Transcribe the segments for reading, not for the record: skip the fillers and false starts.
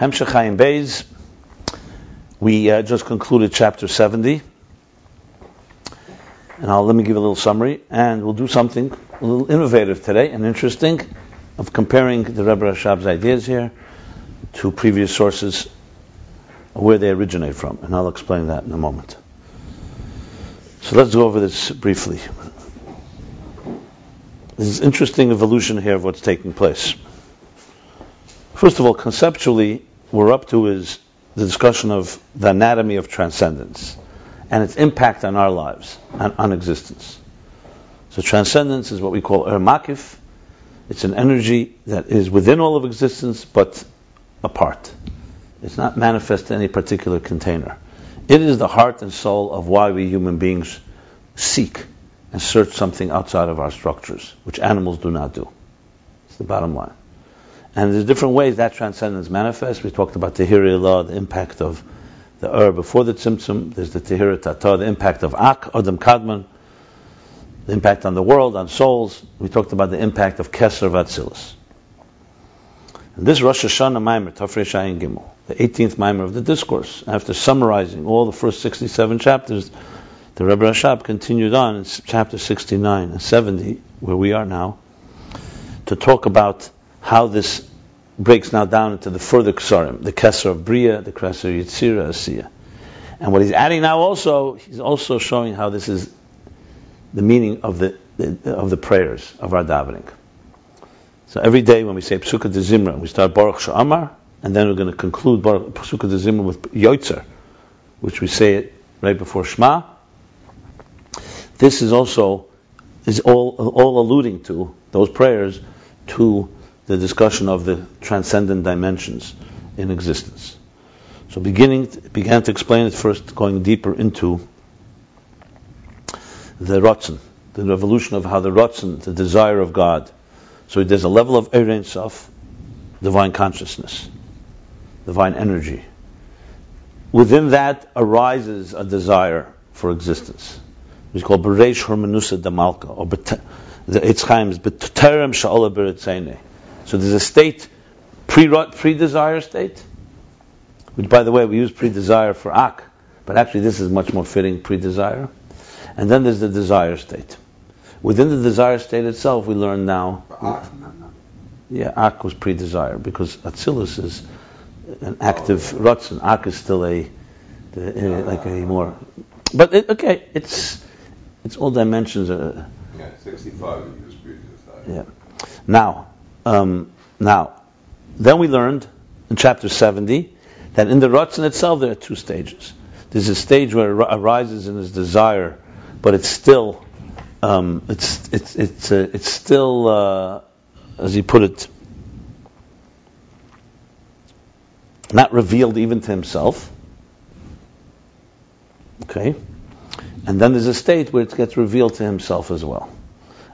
Ayin Beis. We just concluded chapter 70. And let me give a little summary, and we'll do something a little innovative today and interesting of comparing the Rebbe Rashab's ideas here to previous sources where they originate from, and I'll explain that in a moment. So let's go over this briefly. There's an interesting evolution here of what's taking place. First of all, conceptually, we're up to is the discussion of the anatomy of transcendence and its impact on our lives, on existence. So transcendence is what we call makif. It's an energy that is within all of existence, but apart. It's not manifest in any particular container. It is the heart and soul of why we human beings seek and search something outside of our structures, which animals do not do. It's the bottom line. And there's different ways that transcendence manifests. We talked about Tehirah Ilah, the impact of the before the Tzimtzum. There's the Tehirah Tata, the impact of Adam Kadman, the impact on the world, on souls. We talked about the impact of Keser Vatzilus. And this Rosh Hashanah Maimer, Tafrei Ayin Gimel, the 18th Maimer of the discourse, after summarizing all the first 67 chapters, the Rebbe Rashab continued on in chapter 69 and 70, where we are now, to talk about how this breaks now down into the further Ksarim, the Keser of Bria, the Keser of Yitzira, Asiya. And what he's adding now also, he's also showing how this is the meaning of the prayers of our davening. So every day when we say Psukkah de Zimra, we start Baruch Sha'amar, and then we're going to conclude Psukkah de Zimra with Yotzer, which we say it right before Shema. This is all alluding to those prayers to the discussion of the transcendent dimensions in existence. So began to explain it first, going deeper into the Ratzon, the revolution of how the Ratzon, the desire of God. So there's a level of Ein Sof, divine consciousness, divine energy. Within that arises a desire for existence. It's called Bereish Hormanusa Damalka, or the Eitz Chaim is B'terem Sha'ola B'Ritzeinei. So there's a state, pre-desire state, which, by the way, we use pre-desire for Ak, but actually this is much more fitting, pre-desire. And then there's the desire state. Within the desire state itself, we learn now. Ak was pre-desire, because Atzilus is an active Ratzon. Ak is still like a more. But it's all dimensions. 65 is pre-desire. Yeah. Now, then we learned in chapter 70 that in the Ratzon itself there are two stages. There's a stage where it arises in his desire, but it's still, it's still, as he put it, not revealed even to himself. Okay, and then there's a state where it gets revealed to himself as well,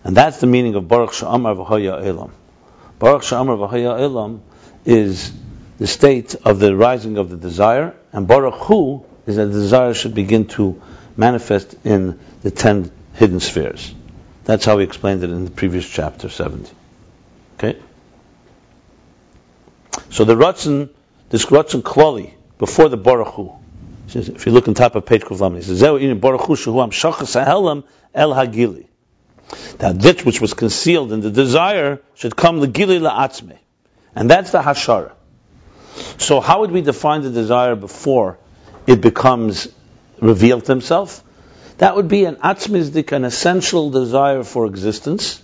and that's the meaning of Baruch Sha'amar V'Haya Elam. Baruch Sha'amar V'Haya Elam is the state of the rising of the desire, and Baruch Hu is that the desire should begin to manifest in the 10 hidden spheres. That's how we explained it in the previous chapter 70. Okay? So this Ratzon Klali, before the Baruch Hu, if you look on top of page Kuflam, it says, Baruch Hu Shehu Amshachas HaHelam El Hagili. That which was concealed in the desire should come L'Gili La'atzmei. And that's the Hashara. So how would we define the desire before it becomes revealed to himself? That would be an atzmizdik, an essential desire for existence.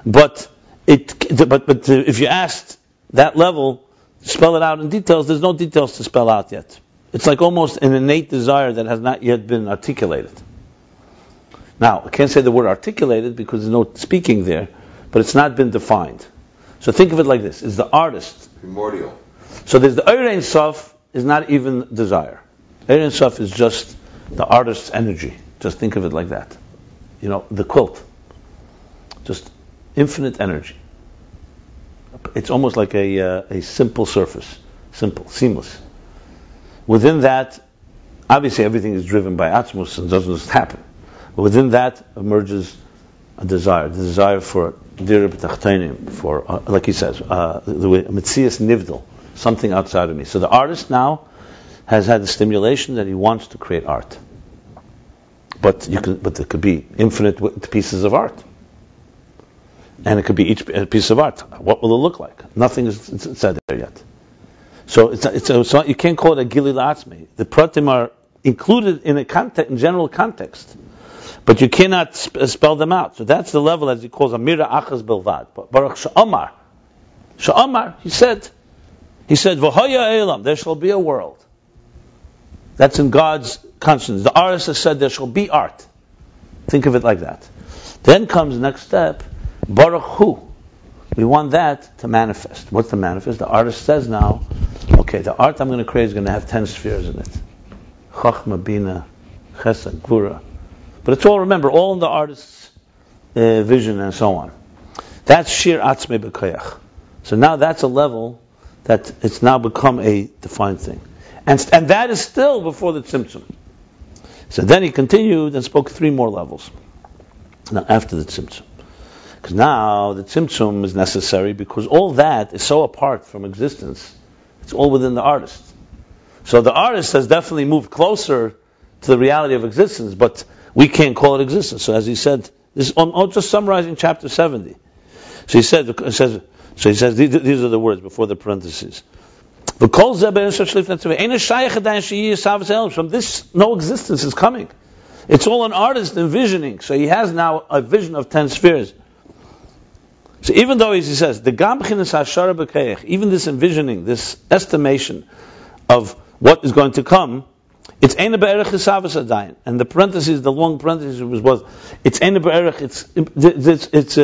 But if you asked that level, spell it out in details, there's no details to spell out yet. It's like almost an innate desire that has not yet been articulated. Now, I can't say the word articulated because there's no speaking there, but it's not been defined. So think of it like this: is the artist primordial? So there's the Ein Sof is not even desire. Ein Sof is just the artist's energy. Just think of it like that. The quilt. Just infinite energy. It's almost like a simple surface. Simple, seamless. Within that, obviously everything is driven by Atzmus and doesn't just happen. But within that emerges a desire. The desire for Dir B'Tachtainim, for, like he says, the way Metzias Nivdal. something outside of me. So the artist now has had the stimulation that he wants to create art. But there could be infinite pieces of art. And it could be each piece of art. What will it look like? Nothing is said there yet. So you can't call it a Gili La'atzmi. The pratim are included in in general context, but you cannot spell them out. So that's the level, as he calls Amira Achaz Belvad. But Baruch Sha'amar, he said, V'hoya Elam, there shall be a world. That's in God's conscience. The artist has said there shall be art. Think of it like that. Then comes the next step, Baruch Hu. We want that to manifest. What's the manifest? The artist says now, okay, the art I'm going to create is going to have 10 spheres in it. Chachma, Bina, Chesed, Gvura. But it's all, remember, all in the artist's vision and so on. That's Shir Atzmei B'Koyach. So now that's a level that it's now become a defined thing. And that is still before the Tzimtzum. So then he continued and spoke 3 more levels. Now after the Tzimtzum. Because now the Tzimtzum is necessary because all that is so apart from existence. It's all within the artist. So the artist has definitely moved closer to the reality of existence, but we can't call it existence. So as he said, I'm just summarizing chapter 70. So he says, these are the words before the parentheses. From this, no existence is coming. It's all an artist envisioning. So he has now a vision of 10 spheres. So even though, as he says, even this envisioning, this estimation of what is going to come, it's ein be'erech hisavas adayin. And the parentheses, the long parentheses was it's ein be'erech, it's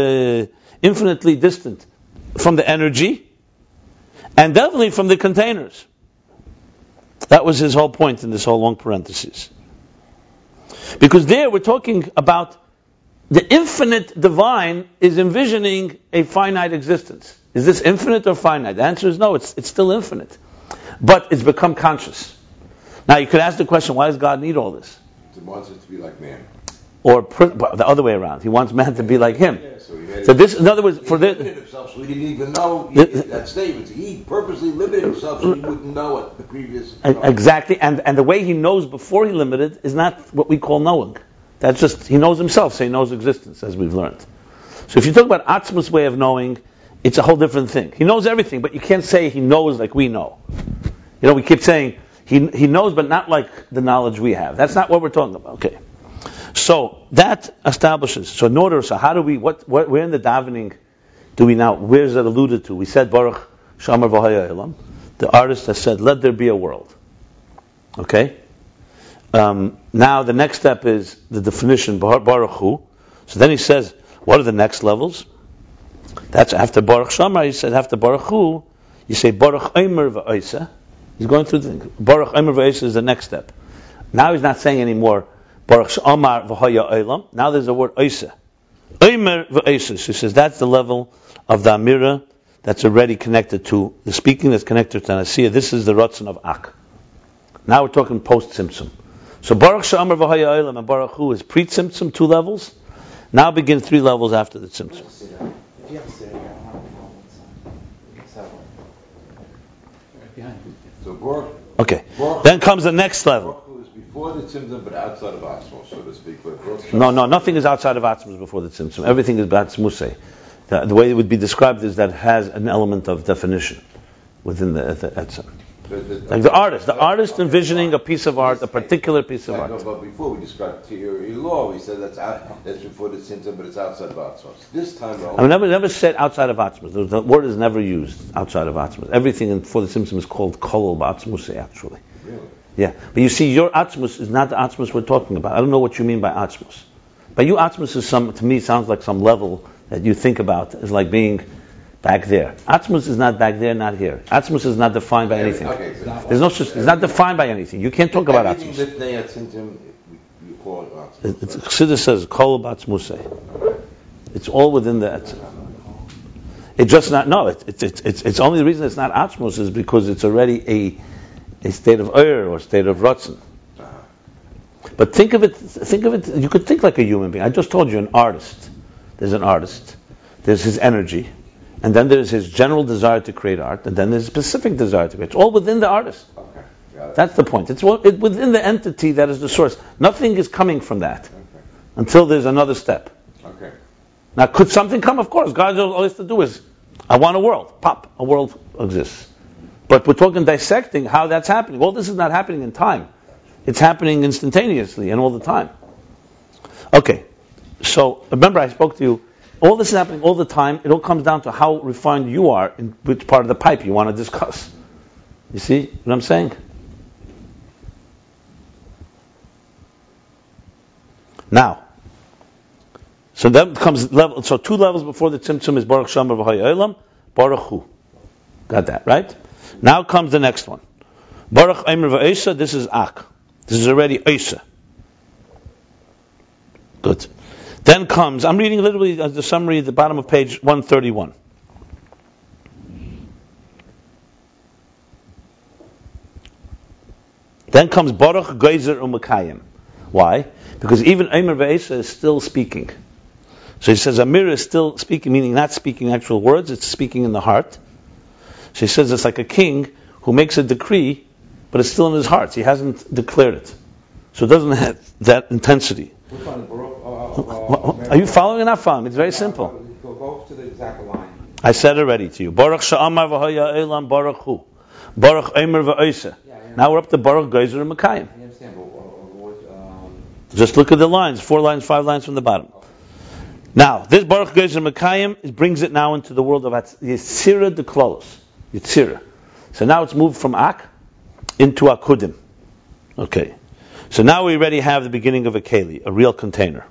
infinitely distant from the energy, and definitely from the containers. That was his whole point in this whole long parentheses. Because there we're talking about the infinite divine is envisioning a finite existence. Is this infinite or finite? The answer is no, it's still infinite. But it's become conscious. Now you could ask the question, why does God need all this? He wants it to be like man. Or the other way around. He wants man to be like him. Yeah, so this, in other words, he limited himself, so he didn't even know that statement. He purposely limited himself so he wouldn't know it the previous. Exactly, and the way he knows before he limited is not what we call knowing. That's just, he knows himself, so he knows existence, as we've learned. So if you talk about Atzmus' way of knowing, it's a whole different thing. He knows everything, but you can't say he knows like we know. We keep saying he knows, but not like the knowledge we have. That's not what we're talking about. Okay. So that establishes. So in order, how do we? Where in the davening do we now? Where is that alluded to? We said Baruch Shamar V'Haya Elam. The artist has said, "Let there be a world." Okay. Now the next step is the definition Baruch Hu. So then he says, what are the next levels? That's after Baruch Shamar. He said after Baruch Hu, you say Baruch Omer V'Oisa. He's going through the thing. Baruch Omer V'Oisa is the next step. Now he's not saying anymore Baruch Shamar V'Haya Elam. Now there's the word Oisa. Omer V'Oisa. So he says that's the level of the Amira that's already connected to the speaking that's connected to Nasiya. This is the Ratzon of Ak. Now we're talking post-Tzimtzum. So Baruch Shamar V'Haya Elam and Baruch Hu is pre-Tzimtzum 2 levels. Now begin 3 levels after the Tzimtzum. If you have to sit here, I don't have a problem inside. Right behind you. So Baruch. Okay. Then comes the next level. Baruch Hu is before the Tzimtzum, but outside of Atzmos, so to speak. No, nothing is outside of Atzmos before the Tzimtzum. Everything is B'Atzmusei. The way it would be described is that it has an element of definition within the Etzem. Like the artist envisioning a piece of art, a particular piece of art. No, but before we described Tiuri law, we said that's before the Tzimtzum, but it's outside of Atzmos. This time around, I never said outside of Atzmos. The word is never used outside of Atzmos. Everything for the Tzimtzum is called Kolol B'Atzmusei, actually. Really? Yeah, but you see, your Atzmos is not the Atzmos we're talking about. I don't know what you mean by Atzmos. By you, Atzmos is to me, sounds like some level that you think about as like being back there. Atzmos is not back there, not here. Atzmos is not defined by anything. Okay, There's no such. It's not defined by anything. You can't talk about Atzmos. You call it Atzmos. Chassidus says Kol B'Atzmusei. It's all within the Etzem. It's just not. No, it's only the reason it's not Atzmos is because it's already a state of or state of Ratzon. But think of it. You could think like a human being. I just told you an artist. There's an artist. There's his energy. and then there's his general desire to create art, and then there's specific desire to create. It's all within the artist. Okay. Got it. That's the point. It's within the entity that is the source. Nothing is coming from that Okay. until there's another step. Okay. Now, could something come? Of course. God, all he has to do is, I want a world. Pop, a world exists. But we're talking dissecting how that's happening. Well, this is not happening in time. It's happening instantaneously and all the time. Okay. So, remember I spoke to you, all this is happening all the time. It all comes down to how refined you are in which part of the pipe you want to discuss. You see what I'm saying? Now, so then comes level. So 2 levels before the Tzimtzum is Baruch Shamar v'Haya Olam, Baruch Hu. Got that, right? Now comes the next one. Baruch Eimer v'Eisa, this is Ak. This is already Eisa. Good. Then comes, I'm reading literally the summary at the bottom of page 131. Then comes Baruch Geizer U'Mekayim. Why? Because even Eimer v'Eisa is still speaking. So he says Amir is still speaking, meaning not speaking actual words, it's speaking in the heart. So he says it's like a king who makes a decree, but it's still in his heart. He hasn't declared it. So it doesn't have that intensity. Are you following or not following? It's very simple. Go to the exact line. I said already to you. Baruch Sha'amar v'Haya Elam Baruch Hu. Baruch Eimer v'Eisa. Now we're up to Baruch Geizer and Mekayim. I understand, but what, Just look at the lines, 4 lines, 5 lines from the bottom. Now, this Baruch Geizer Mekayim brings it now into the world of Yetzirah de Klolos. Yetzirah. So now it's moved from Ak into Akudim. Okay. So now we already have the beginning of a Keli, a real container.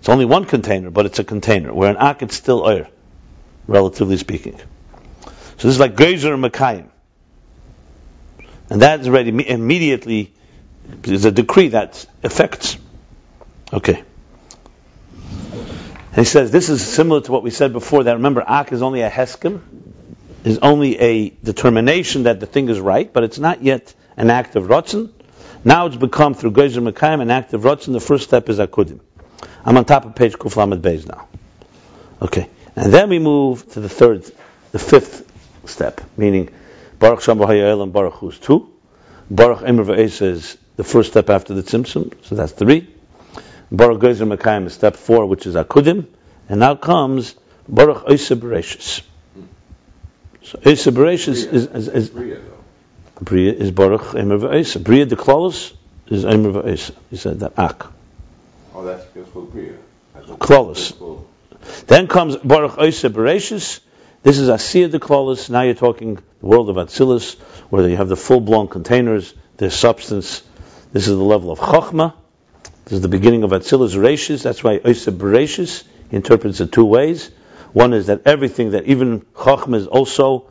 It's only one container, but it's a container. Where in Ak it's still Oyer, relatively speaking. So this is like Geizer Mekayim. And that is already immediately is a decree that affects. Okay. And he says this is similar to what we said before, that remember Ak is only a Heskim, is only a determination that the thing is right, but it's not yet an act of Ratzon. Now it's become through Geizer Mekayim an act of Ratzon. The first step is Akudim. I'm on top of page Kuf Lamed Beis now. Okay. And then we move to the 5th step, meaning Baruch Shamar v'Haya Olam Baruch Hu is 2. Baruch Eimer v'Eisa is the first step after the Tzimtzum, so that's 3. Baruch Geizer Mekayim is step 4, which is Akudim. And now comes Baruch Eisa Bereshis. So Eisa Bereshis is Bria is Baruch Eimer v'Eisa. Bria de Klolos is Eimer v'Eisa. He said that Ak. Oh, that's called Bria. Klolos. Then comes Baruch Eisa Bereshis. This is Asiyah de Klolos. Now you're talking the world of Atzilus, where you have the full-blown containers, their substance. This is the level of Chochmah. This is the beginning of Atzilus Reishis. That's why Eisa Bereshis interprets it 2 ways. One is that everything that even Chochmah is also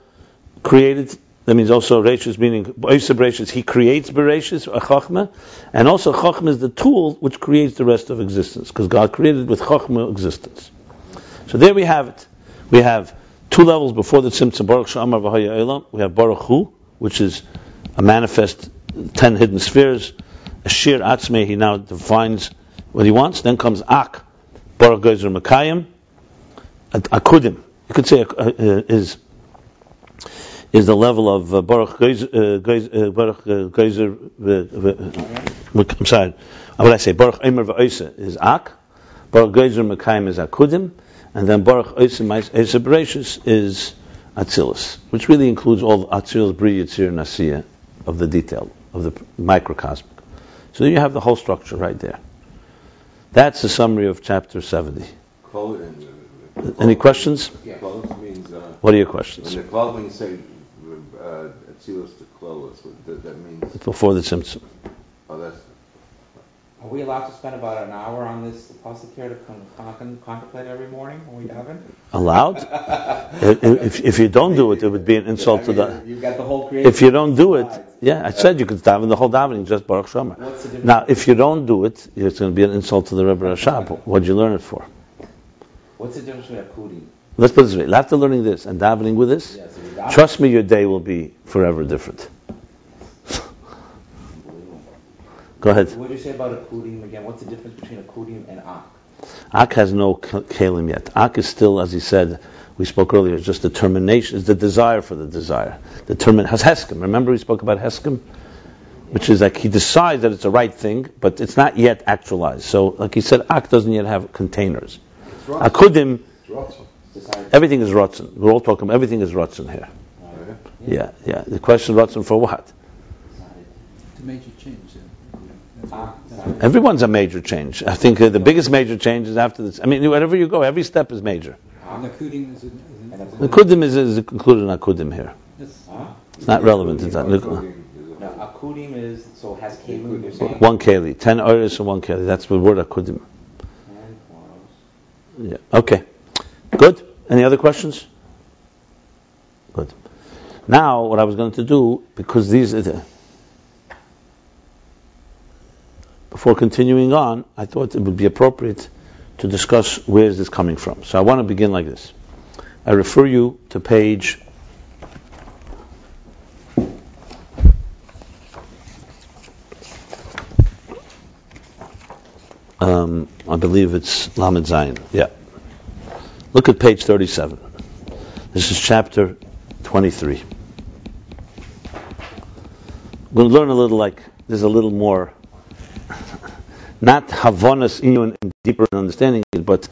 created. That means also Reishis, meaning Eisa Bereshis, he creates Bereshis, a Chochmah. And also Chochmah is the tool which creates the rest of existence, because God created with Chochmah existence. So there we have it. We have 2 levels before the Tzimtzum, Baruch Sha'amar v'Haya Olam. We have Baruch Hu, which is a manifest 10 hidden spheres. A Shir Atzmei, he now defines what he wants. Then comes Ak, Baruch Geizer Mekayim. Akudim, you could say is the level of Baruch Geizer. I'm sorry. What would I say? Baruch Eimer v'Eisa is Ak. Baruch Geizer Mekayim is Akudim. And then Baruch Eisa Bereshis is Atzilus, which really includes all Atzilus, Bri, Yitzir, and Asiyah of the detail, of the microcosmic. So there you have the whole structure right there. That's the summary of chapter 70. Any questions? Yeah. Klolos means, what are your questions? when the Klolos, when you say Atzilus to Klolos, that means... Before the Tzimtzum. Oh, that's... Are we allowed to spend about an hour on this pasuk here to contemplate every morning when we daven? Allowed? if you don't do it, it would be an insult to the... You've got the whole creation. If you don't do it, yeah, I said you could daven the whole davening, just Baruch Shamar. Now, if you don't do it, it's going to be an insult to the Rebbe Rashab. What'd you learn it for? What's the difference between Akudim? Let's put it this way. After learning this and davening with this, trust me, your day will be forever different. Go ahead. What did you say about Akudim again? What's the difference between Akudim and Ak? Ak has no kelim yet. Ak is still, as he said, we spoke earlier, is just determination, is the desire for the desire. Has Heskim. Remember we spoke about Heskim? Which is like he decides that it's the right thing, but it's not yet actualized. So, like he said, Ak doesn't yet have containers. Akudim, everything is Ratzon. We're all talking about everything is Ratzon here. Yeah. The question Ratzon for what? The major change. Everyone's a major change. I think the biggest major change is after this. I mean, wherever you go, every step is major. Nakudim is Nakudim is included in Akudim here. It's not relevant. It's not. Akudim is, so has Keli, you're saying? One Keli. 10 Oris and 1 Keli. That's the word Akudim. Yeah. Okay. Good. Any other questions? Good. Now, what I was going to do, because these are the... Before continuing on, I thought it would be appropriate to discuss where is this coming from. So I want to begin like this. I refer you to page I believe it's Lamed Zayin. Yeah. Look at page 37. This is chapter 23. We're going to learn a little there's a little more not havonas in deeper understanding it, but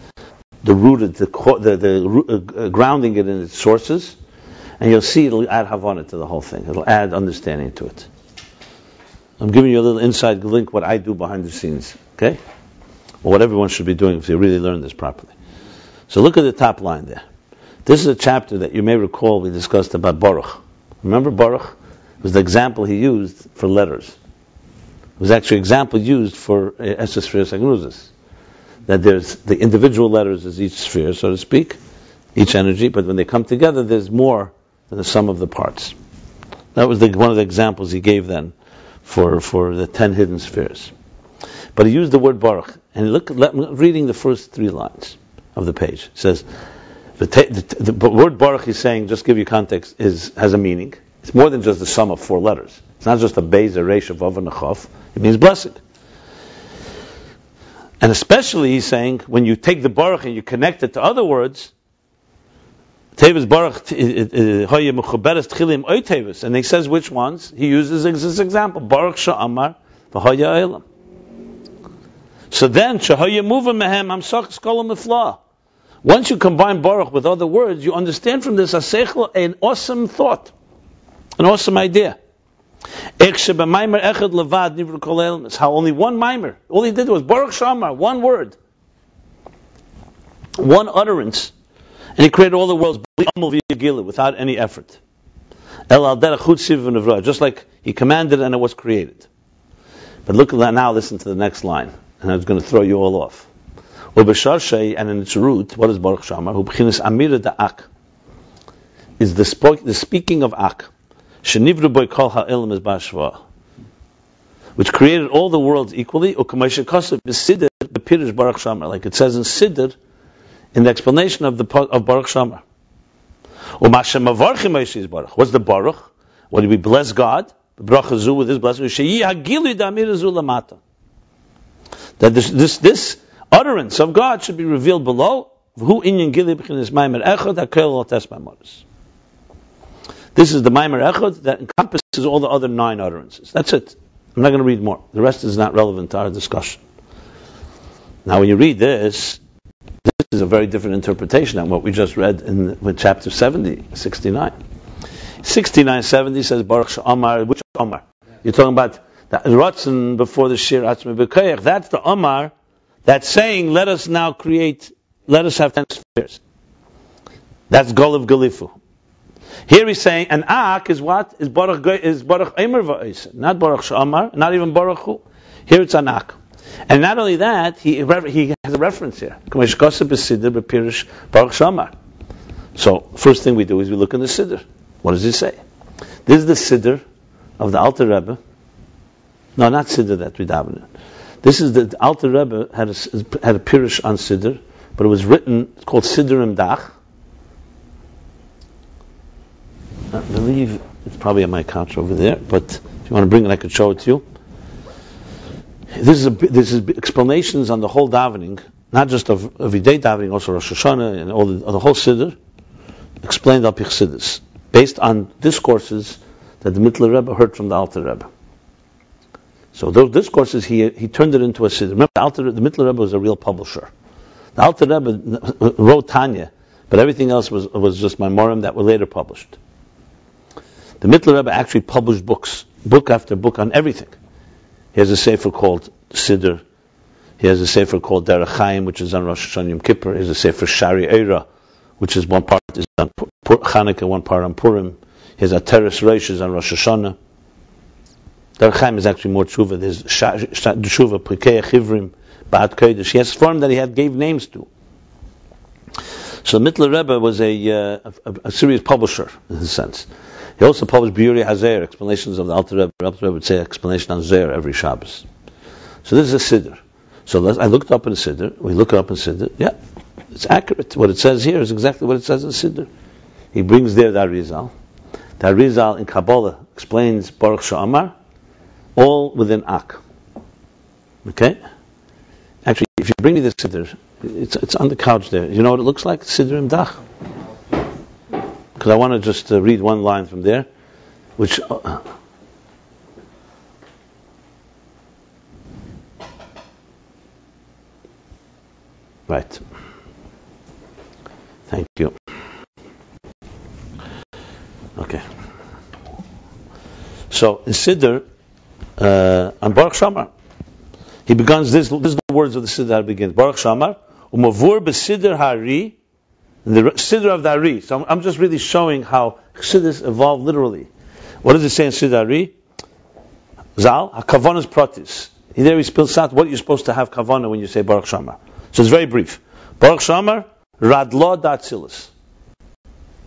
the rooted, the grounding it in its sources, and you'll see it'll add havana to the whole thing. It'll add understanding to it. I'm giving you a little inside link what I do behind the scenes, okay? Or what everyone should be doing if they really learn this properly. So look at the top line there. This is a chapter that you may recall we discussed about Boruch. Remember Boruch was the example he used for letters. It was actually an example used for Esser Spheres Agnuzis. That there's the individual letters is each sphere, so to speak, each energy, but when they come together, there's more than the sum of the parts. That was one of the examples he gave then for the 10 hidden spheres. But he used the word Baruch, and reading the first 3 lines of the page. It says, the word Baruch, he's saying, just to give you context, has a meaning. It's more than just the sum of 4 letters. It's not just a Beis, a Reish, a Vav, and a Chof. It means blessed. And especially, he's saying, when you take the Baruch and you connect it to other words, Tevis Baruch, Hoye Mechuberes Tchilim Oy Tevis, and he says which ones. He uses this example, Baruch Sha'amar, V'Hoye Eilam. So then, Shahoye Muva Mehem Hamsach Skolam Mifla. Once you combine Baruch with other words, you understand from this an awesome thought, an awesome idea. How only one mimer, all he did was Baruch Shamar, one word, one utterance, and he created all the worlds without any effort. Just like he commanded and it was created. But look at that now, listen to the next line, and I'm going to throw you all off. And in its root, what is Baruch Shamar? Is the speaking of Ak. Shenivru boy kol ha'elam is bashva, which created all the worlds equally. Like it says in Siddur, in the explanation of Baruch Shamar. What's the Baruch? What do we bless God? Brachazu with His blessing. That this utterance of God should be revealed below. This is the Maimer Echad that encompasses all the other 9 utterances. That's it. I'm not going to read more. The rest is not relevant to our discussion. Now when you read this is a very different interpretation than what we just read with chapter 69. 69:70 says Baruch Sha'amar, which Amar? You're talking about the Ratzon before the Shir Atzmi B'Koyach. That's the Amar that's saying, let us have 10 spheres. That's Golav Galifu. Here he's saying, an Ak is what? Is Baruch Eimer Va'isa, not Baruch Sha'amar, not even Baruch Hu. Here it's an Ak. And not only that, he has a reference here. Baruch Sha'amar. So, first thing we do is we look in the Siddur. What does he say? This is the Siddur of the Alter Rebbe. No, not Siddur that we daven in. This is the Alter Rebbe had a Pirush on Siddur, but it was written, it's called Siddur Imdach. I believe it's probably on my couch over there, but if you want to bring it, I could show it to you. This is explanations on the whole davening, not just of everyday davening, also Rosh Hashanah and all the whole Siddur. explained al Chassidus, based on discourses that the Mittler Rebbe heard from the Alter Rebbe. So those discourses, he turned it into a siddur. Remember, the Mittler Rebbe was a real publisher. The Alter Rebbe wrote Tanya, but everything else was just Maimorim that were later published. The Mittler Rebbe actually published books, book after book on everything. He has a sefer called Siddur. He has a sefer called Derech Chaim, which is on Rosh Hashanah Yom Kippur. He has a sefer Shaarei Teshuvah Shaar, which is one part is on Chanukah, one part on Purim. He has a Teres Reishis on Rosh Hashanah. Derech Chaim is actually more Teshuvah. There's Teshuvah, Prikei Chivrim, Ba'at Kodesh. He has a form that he gave names to. So Mittler Rebbe was a serious publisher in a sense. He also published Biuri Hazer, explanations of the Alter Rebbe. The Alter Rebbe would say explanation on Zer every Shabbos. So this is a siddur. So I looked up in the siddur. We look it up in siddur. Yeah, it's accurate. What it says here is exactly what it says in siddur. He brings there the Arizal. The Arizal in Kabbalah explains Baruch Sha'amar, all within Ak. Okay? Actually, if you bring me the siddur, it's on the couch there. You know what it looks like? Siddur im Dach. Because I want to just read one line from there, which... right. Thank you. Okay. So, in Siddur, on Baruch Shamar, he begins this is the words of the Siddur that begins. Baruch Shamar, Umavur b'Siddur Hari, the Siddur of the Ari. So I'm just really showing how Chassidus evolved literally. What does it say in Siddur Ari? Zal, HaKavanas Pratis. There he spills out what you're supposed to have Kavana when you say Baruch Shamar. So it's very brief. Baruch Shamar, Radlo Datzilis.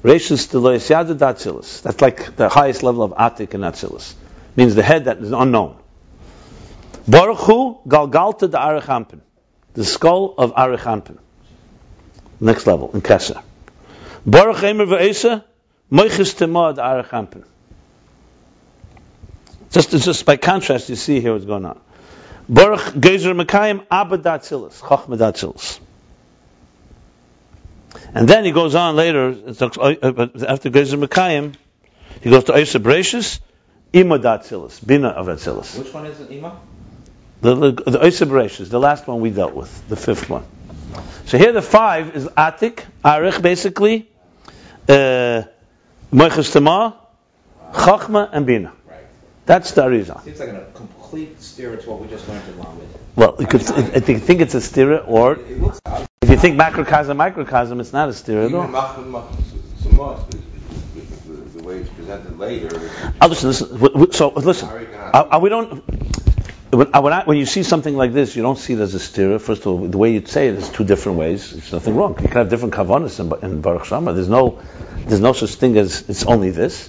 Reishis Delois Yada Datzilis. That's like the highest level of Atik in Datzilis. Means the head that is unknown. Baruch Hu Galgalta da Arechampin. The skull of Arechampin. Next level, in Kesser. Baruch Emer V'Esa, Moichis Temad Arechampin. Just by contrast, you see here what's going on. Baruch Gezer Mekayim Abba Datzilis, Chachma Datzilis. And then he goes on later, after Gezer Mekayim, he goes to Eisa Bereshis, Ima Datzilis, Bina of Datzilis. Which one is it, Ima? The Eisa Bereshis, the last one we dealt with, the fifth one. So here the 5 is Atik, Arich basically, Moichas Tema, Chachma, and Bina. Right. That's the Arizal. Seems like a complete steer to what we just learned in Lamed. Well, you could think it's a stira, or if you think microcosm, it's not a stira at all. The way it's presented later. We don't. When you see something like this, you don't see it as a stira. First of all, the way you'd say it is two different ways. There's nothing wrong. You can have different kavanas in Baruch Shama. There's no such thing as it's only this.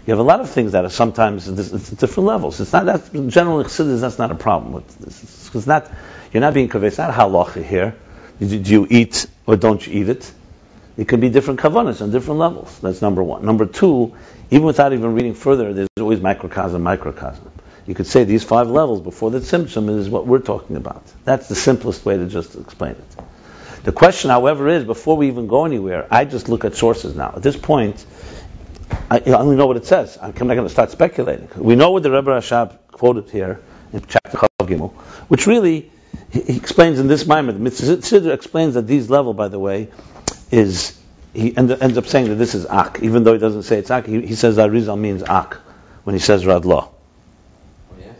You have a lot of things that are sometimes it's different levels. It's not that generally Chassidus. That's not a problem. It's not. You're not being kaveh. It's not halacha here. Do you eat or don't you eat it? It can be different kavanas on different levels. That's number one. Number two, even without even reading further, there's always microcosm. You could say these 5 levels before the symptom is what we're talking about. That's the simplest way to just explain it. The question, however, is, before we even go anywhere, I just look at sources now. At this point, I only know what it says. I'm not going to start speculating. We know what the Rebbe Rashab quoted here in chapter Chav Gimel, which really, he explains in this Maimed. Siddur explains that these level, by the way, is, he ends up saying that this is Ak, even though he doesn't say it's Ak. He says that Rizal means Ak when he says Radlah.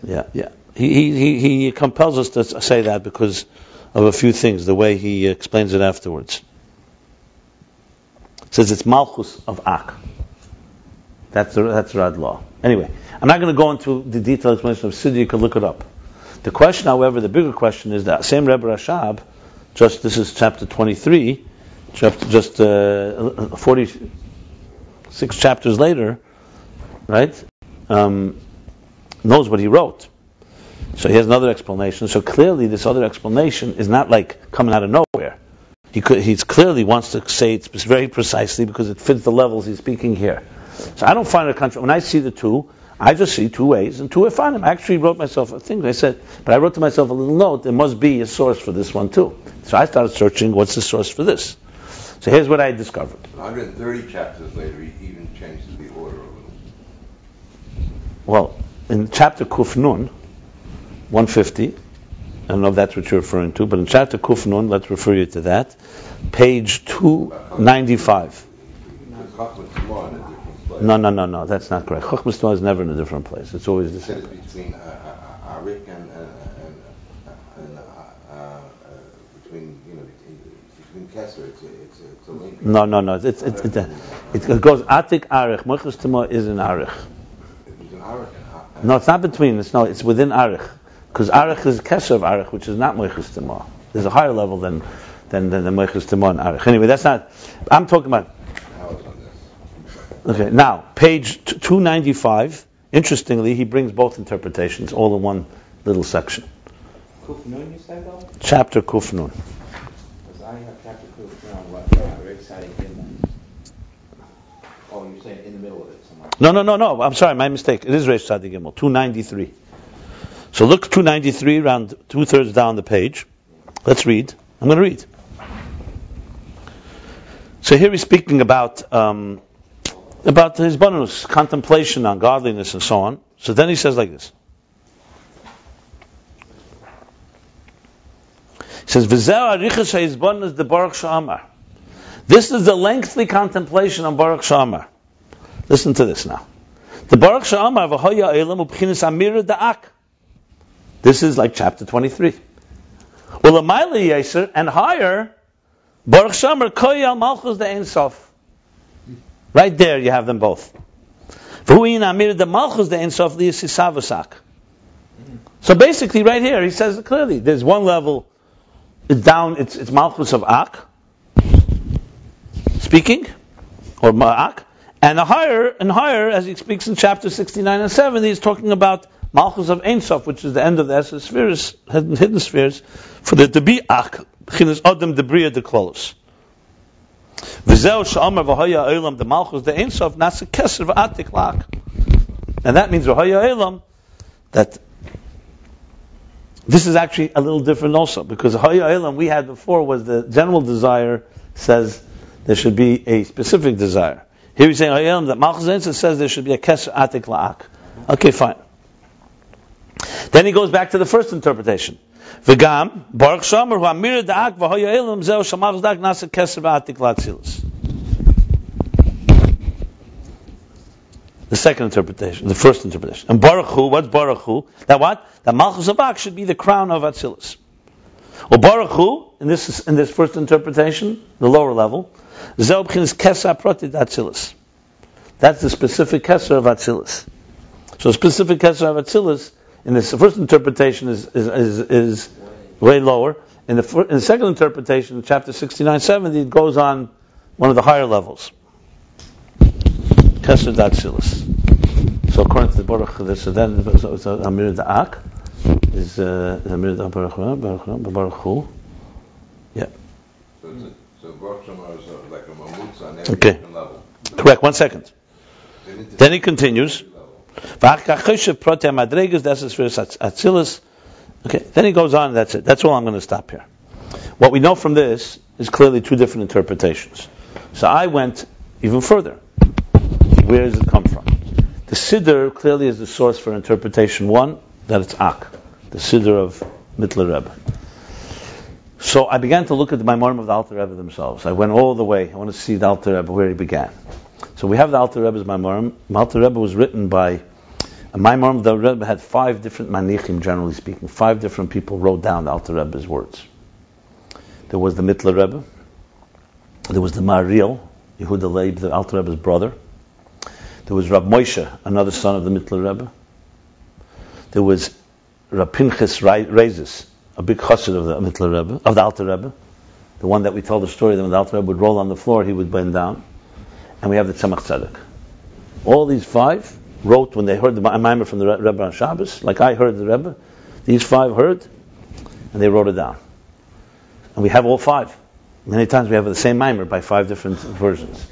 Yeah. He compels us to say that because of a few things, the way he explains it afterwards. It says it's Malchus of Ak. That's Rad law. Anyway, I'm not going to go into the detailed explanation of Siddur. You can look it up. The question, however, the bigger question is that same Rebbe Rashab, this is chapter 23, just 46 chapters later, right? Knows what he wrote. So he has another explanation. So clearly this other explanation is not like coming out of nowhere. He clearly wants to say it very precisely because it fits the levels he's speaking here. So I don't find a contrast. When I see the two, I just see 2 ways, and 2 I find them. I actually wrote myself a thing. But I wrote to myself a little note. There must be a source for this one too. So I started searching. What's the source for this? So here's what I discovered. 130 chapters later, he even changes the order a little. Well, in chapter Kuf Nun, 150, I don't know if that's what you're referring to, but in chapter Kuf Nun, let's refer you to that, page 295. No, that's not correct. Chochmas Torah is never in a different place. It's always the same. It's between Arik and between Kesser. It's a link. No. It goes Atik Arich. Mochus Timo is in Arich. It's in Arik. No, it's not between. It's within Arich, because Arich is Kesser of Arich, which is not Mochus Timo. There's a higher level than the Mochus Timo and Arich. Anyway, that's not. I'm talking about. Okay, now page 295. Interestingly, he brings both interpretations all in one little section. Kuf Nun, you said though? Chapter Kuf Nun. Because I have chapter Kuf Nun on what? Very exciting. Oh, you're saying in the middle of it somewhere. No. I'm sorry, my mistake. It is Reish Tzadi Gimel, 293. So look, 293, around 2/3 down the page. Let's read. I'm going to read. So here he's speaking about his bonus, contemplation on godliness and so on. So then he says like this. He says, the Boruch Sha'amar. This is the lengthy contemplation on Boruch Sha'amar. Listen to this now. The Boruch Sha'amar v'hoya elam u'bchinis amira da'ak. This is like chapter 23. U'lamayla yeser, and higher, Boruch Sha'amar koyal malchus de'ein sof. Right there, you have them both. So basically, right here, he says clearly, there's one level, it's down, it's Malchus of Ak, speaking, or Ma'ak, and higher, as he speaks in chapter 69 and 70, he's talking about Malchus of Ein Sof, which is the end of the Esser spheres, hidden spheres, for there to be Ak, Chinas Adam Debriya de Klolos. And that means that this is actually a little different also, because we had before was the general desire says there should be a specific desire. Here he's saying that Malchus says there should be a Keser Atik La'ak. Okay, fine. Then he goes back to the first interpretation. V'gam Baruch Shomer hu amir da'ak v'hoya elam zeu shamach dak nasa keser v'atik la'atzilus. The second interpretation, the first interpretation. And Baruch Hu, what's Baruch Hu? That what? That Malchus of Ak should be the crown of Atzilus. Or Baruch Hu, in this first interpretation, the lower level, zeu b'chinas keser protid Atzilus. That's the specific keser of Atzilus. So specific keser of Atzilus in this first interpretation is way lower. In the second interpretation, chapter 69-70, it goes on one of the higher levels. Kesser Datsilis. So according to the Boruch, so then Amir Da'ak is Amir Da'ak Baruch Hu. Yeah. So Baruch Shema is like a mamutza on every different level. Correct. 1 second. Then he continues. Okay, then he goes on, that's it. That's all I'm going to stop here. What we know from this is clearly two different interpretations. So I went even further. Where does it come from? The Siddur clearly is the source for interpretation one, that it's Ak, the Siddur of Mittler Rebbe. So I began to look at the Maimorim of the Alter Rebbe themselves. I went all the way. I want to see the Alter Rebbe, where he began. So we have the Alter Rebbe's Maimorim. The Alter Rebbe was written by a Maimorim. The Rebbe had 5 different manichim, generally speaking. 5 different people wrote down the Alter Rebbe's words. There was the Mittler Rebbe. There was the Mariel, Yehuda Leib, the Alter Rebbe's brother. There was Rab Moshe, another son of the Mittler Rebbe. There was Rab Pinchas Reizes, a big chassid of the Mittler Rebbe, of the Alter Rebbe. The one that we told the story that when the Alter Rebbe would roll on the floor, he would bend down. And we have the Tzemach Tzedek. All these 5 wrote when they heard the Maimer from the Rebbe on Shabbos, like I heard the Rebbe. These 5 heard, and they wrote it down. And we have all 5. Many times we have the same Maimer by 5 different versions.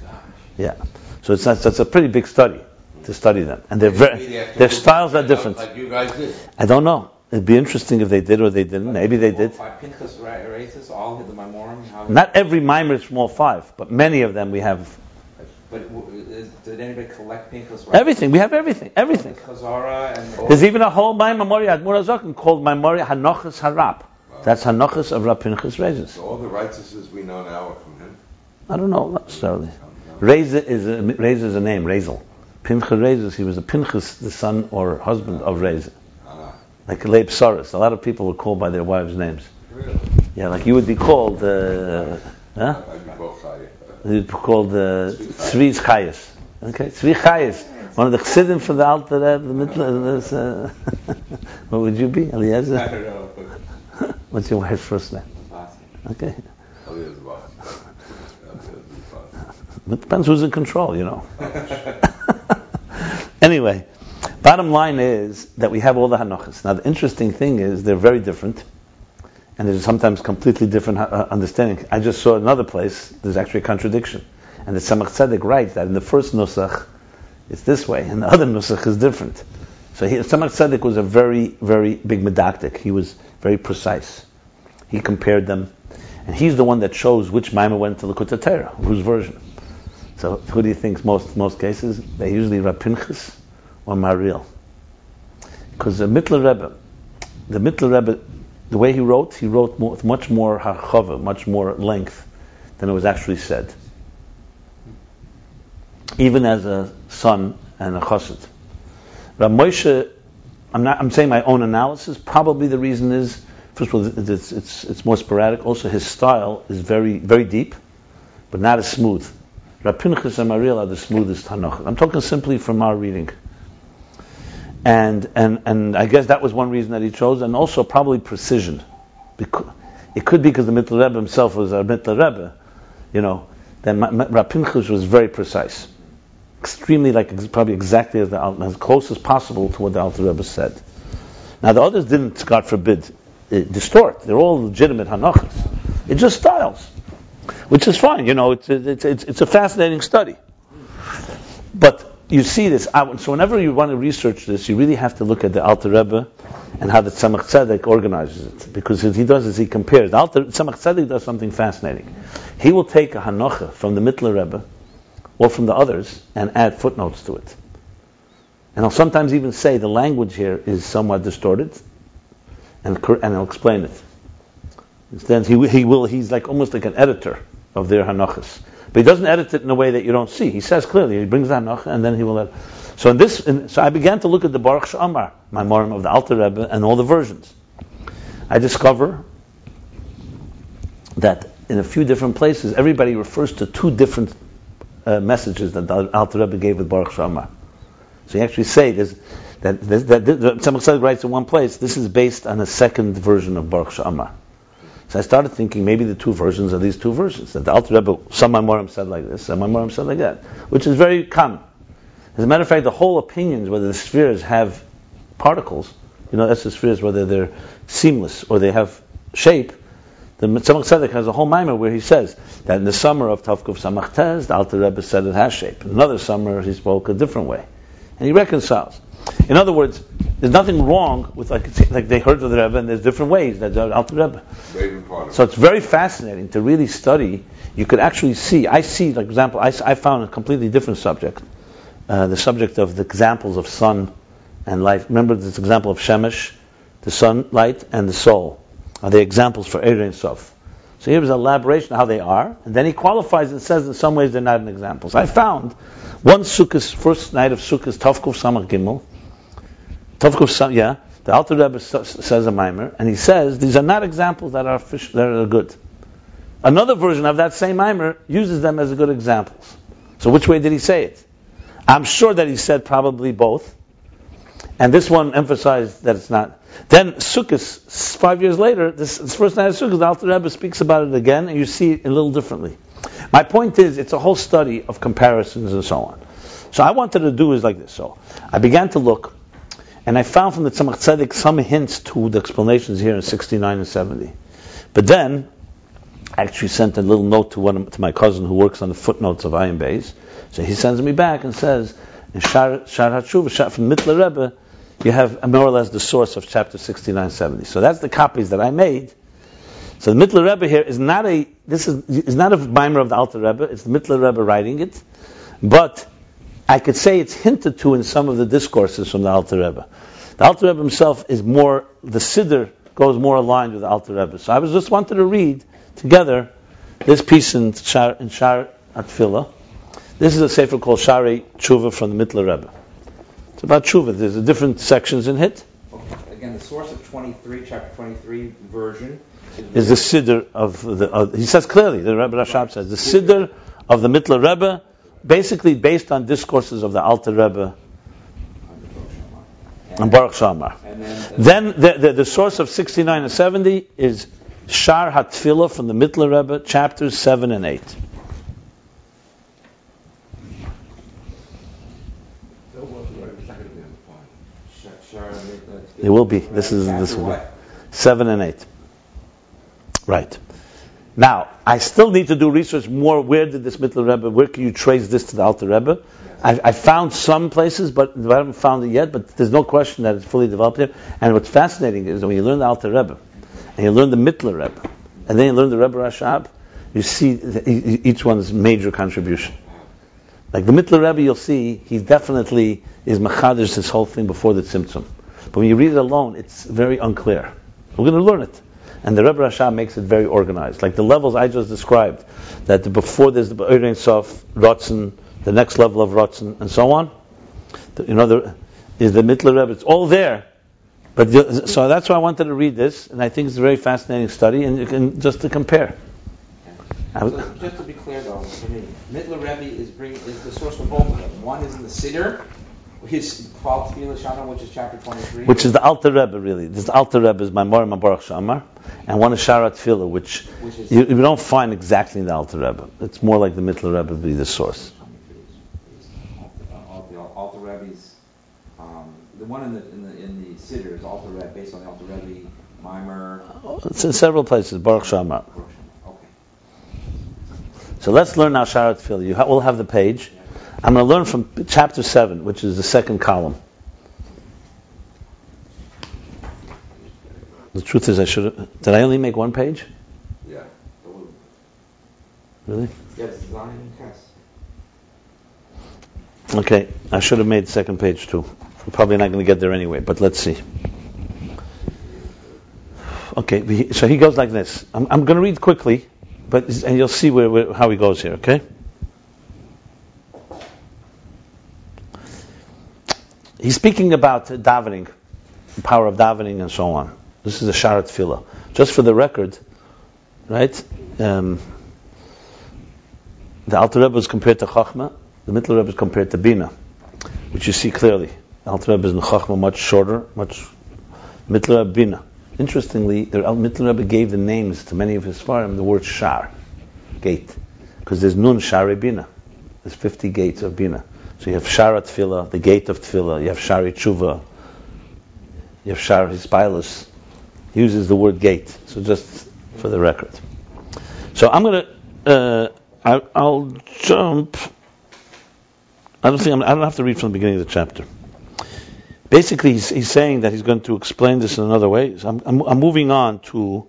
Yeah. So that's a pretty big study to study them, and their styles are different. Like you guys did. I don't know. It'd be interesting if they did or they didn't. Maybe they did. Pinchas erases all the Memorim. Not every mimer is from all 5, but many of them we have. But did anybody collect Pinchas? Everything. We have everything. Everything. There's even a whole mimer Moria Admurazakim called Memoria Hanochas Harap. That's Hanochas of Rab Pinchas Reizes. So all the righteousnesses we know now are from him? I don't know, not necessarily. Reizes is a name, Rezel. Pinchas Reizes, he was a Pinchas, the son or husband of Reizes. Like Leib Saras. A lot of people were called by their wives' names. Really? Yeah, like you would be called, You'd be called Tzvi Chayes. Okay, Tzvi Chayes. One of the Chassidim from the Alter Rebbe, what would you be? Eliezer? I don't know. What's your wife's first name? Okay. It depends who's in control, you know. Anyway, bottom line is that we have all the Hanochas. Now the interesting thing is they're very different, and there's sometimes completely different understanding. I just saw another place, there's actually a contradiction. And the Tzemach Tzedek writes that in the first Nusach, it's this way, and the other Nusach is different. So Tzemach Tzedek was a very, very big medactic. He was very precise. He compared them, and he's the one that shows which Maimon went to Likutei Torah, whose version. So who do you think most cases? They usually Rab Pinchas or Mariel. Because the Mittler Rebbe, the way he wrote with much more harchava, much more length than it was actually said. Even as a son and a chassid. Rab Moshe, I'm saying my own analysis, probably the reason is, first of all, it's more sporadic. Also, his style is very, very deep, but not as smooth. Rab Pinchas and Mariel are the smoothest Hanoch. I'm talking simply from our reading. And I guess that was one reason that he chose, and also probably precision. It could be because the Mittler Rebbe himself was a Mittler Rebbe, then Rab Pinchas was very precise. Extremely, probably exactly as close as possible to what the Alter Rebbe said. Now the others didn't, God forbid, distort. They're all legitimate Hanochas. It's just styles, which is fine. It's a fascinating study. But you see this. So whenever you want to research this, you really have to look at the Alter Rebbe and how the Tzemach Tzedek organizes it. Because what he does is he compares. Tzemach Tzedek does something fascinating. He will take a Hanocha from the Mittler Rebbe or from the others and add footnotes to it. And I'll sometimes even say the language here is somewhat distorted, and I'll explain it. Instead, he's almost like an editor of their Hanochas. But he doesn't edit it in a way that you don't see. He says clearly, he brings the Hanocha, and then he will edit. So I began to look at the Baruch She'amar, Maimorim of the Alter Rebbe, and all the versions. I discover that in a few different places, everybody refers to two different messages that the Alter Rebbe gave with Baruch She'amar. So you actually say that Tzemach Tzedek writes in one place, this is based on a second version of Baruch She'amar. So I started thinking maybe the two versions are these two versions. That the Alter Rebbe, some Maimorim said like this, some Maimorim said like that, which is very common. As a matter of fact, the whole opinions whether the spheres have particles, that's the spheres, whether they're seamless or they have shape. The Tzemach Tzedek has a whole mimer where he says that in the summer of Tavkuf Samach Tez, the Alter Rebbe said it has shape. In another summer, he spoke a different way. And he reconciles. In other words, there's nothing wrong with like they heard of the Rebbe and there's different ways that the Alter Rebbe. So it's very fascinating to really study. You could actually see, like example, I found a completely different subject. The subject of the examples of sun and light. Remember this example of Shemesh, the sunlight and the soul. Are they examples for Erein Sof? So here's an elaboration of how they are, and then he qualifies and says in some ways they're not in examples. I found one Sukkot, first night of Sukkot, Tavkuf Samach Gimel. The Alter Rebbe says a mimer, and he says these are not examples that are good. Another version of that same mimer uses them as good examples. So which way did he say it? I'm sure that he said probably both, and this one emphasized that it's not. Then Sukkot, 5 years later, this first night of Sukkot, the Alter Rebbe speaks about it again, and you see it a little differently. My point is, it's a whole study of comparisons and so on. So I wanted to do is like this. So I began to look, and I found from the Tzemach Tzedek some hints to the explanations here in 69 and 70. But then, I actually sent a little note to my cousin who works on the footnotes of Ayin Beis. So he sends me back and says, in Shaarei Teshuvah Shaar from Mittler Rebbe, you have more or less the source of chapter 69, 70. So that's the copies that I made. So the Mittler Rebbe here is not a mimer of the Alter Rebbe. It's the Mittler Rebbe writing it, but I could say it's hinted to in some of the discourses from the Alter Rebbe. The Alter Rebbe himself is more, the Siddur goes more aligned with the Alter Rebbe. So I was just wanted to read together this piece in Shaar haTefilah. This is a sefer called Shaarei Teshuvah from the Mittler Rebbe. It's about Teshuvah. There's different sections in it. Again, the source of 23, chapter 23 version is the Siddur of the. He says clearly, the Rebbe Rashab says the Siddur of the Mittler Rebbe, basically based on discourses of the Alter Rebbe and Baruch Shamar. Then the source of 69 and 70 is Shaar haTefilah from the Mittler Rebbe, chapters 7 and 8. It will be. This will be 7 and 8. Right. Now, I still need to do research more. Where did this Mittler Rebbe, where can you trace this to the Alter Rebbe? I found some places, but I haven't found it yet, but there's no question that it's fully developed here. And what's fascinating is when you learn the Alter Rebbe, and you learn the Mittler Rebbe, and then you learn the Rebbe Rashab, you see each one's major contribution. Like the Mittler Rebbe, you'll see, he definitely is machadish this whole thing before the Tzimtzum. But when you read it alone, it's very unclear. We're going to learn it. And the Rebbe Rashab makes it very organized. Like the levels I just described, that before there's the Erein Sof, Rotzen, the next level of Rotzen, and so on. Is the Mittler Rebbe. It's all there. But so that's why I wanted to read this, and I think it's a very fascinating study, and you can just to compare. So just to be clear, though, for me, Mittler Rebbe is the source for both of them. One is in the Siddur, his Teshuvah Shaar, which is chapter 23. Which is the Alter Rebbe, really. This Alter Rebbe is my Morim Baruch Shamar, and one is Shaar haTefilah, which is you don't find exactly in the Alter Rebbe. It's more like the Mittler Rebbe would be the source. Alter Rebbe's, the one in the Siddur is Alter Rebbe, based on the Alter Rebbe, Mimer. It's in several places. Baruch Shamar. Okay. So let's learn now Shaar haTefilah. We'll have the page. I'm going to learn from chapter 7, which is the second column. The truth is, did I only make one page? Yeah. Really? Yes, Zion Test. Okay, I should have made the second page too. I'm probably not going to get there anyway, but let's see. Okay, so he goes like this. I'm going to read quickly, and you'll see how he goes here, okay? He's speaking about davening, the power of davening and so on. This is a Shaar haTefilah. Just for the record, right? The Alter Rebbe is compared to Chachma, the Mittler Rebbe is compared to Bina, which you see clearly. The Alter Rebbe is in Chachma much shorter, Mittler Rebbe Bina. Interestingly, the Mittler Rebbe gave the names to many of his Sfarim the word Shaar, gate, because there's Nun Shaarei Bina. There's 50 gates of Bina. So you have Shaar haTefilah, the gate of Tefillah. You have Shaarei Teshuvah. You have Shaar haTefilah. He uses the word gate. So just for the record. So I'm going to. I'll jump. I don't have to read from the beginning of the chapter. Basically, he's saying that he's going to explain this in another way. So I'm moving on to.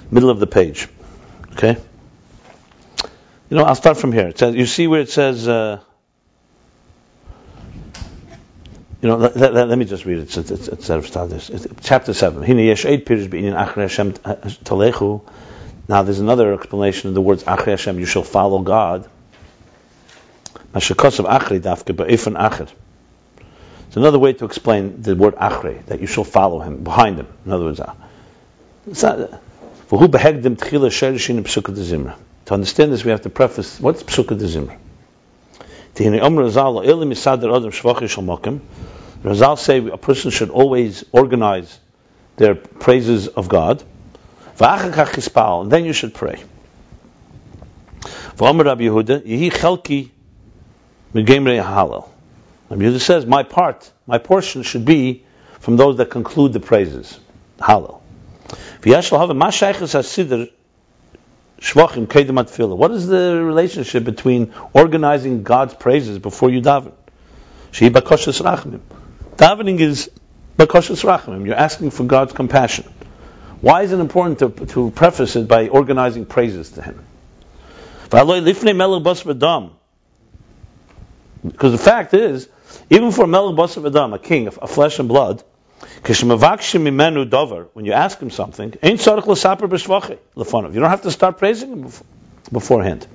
Middle of the page, okay? I'll start from here. It says, you see where it says, let me just read it. It's chapter 7. Now there's another explanation of the words Achrei Hashem, you shall follow God. It's another way to explain the word Achrei, that you shall follow him, behind him. In other words, to understand this, we have to preface what's Psukah de Zimra. Razal say a person should always organize their praises of God, and then you should pray. Rabbi Yehuda says, my portion should be from those that conclude the praises, Hallel. What is the relationship between organizing God's praises before you daven? Davening is bakashas rachamim. You're asking for God's compassion. Why is it important to preface it by organizing praises to Him? Because the fact is, even for Melech Basar V'Dam, a king of flesh and blood, when you ask him something, you don't have to start praising him beforehand.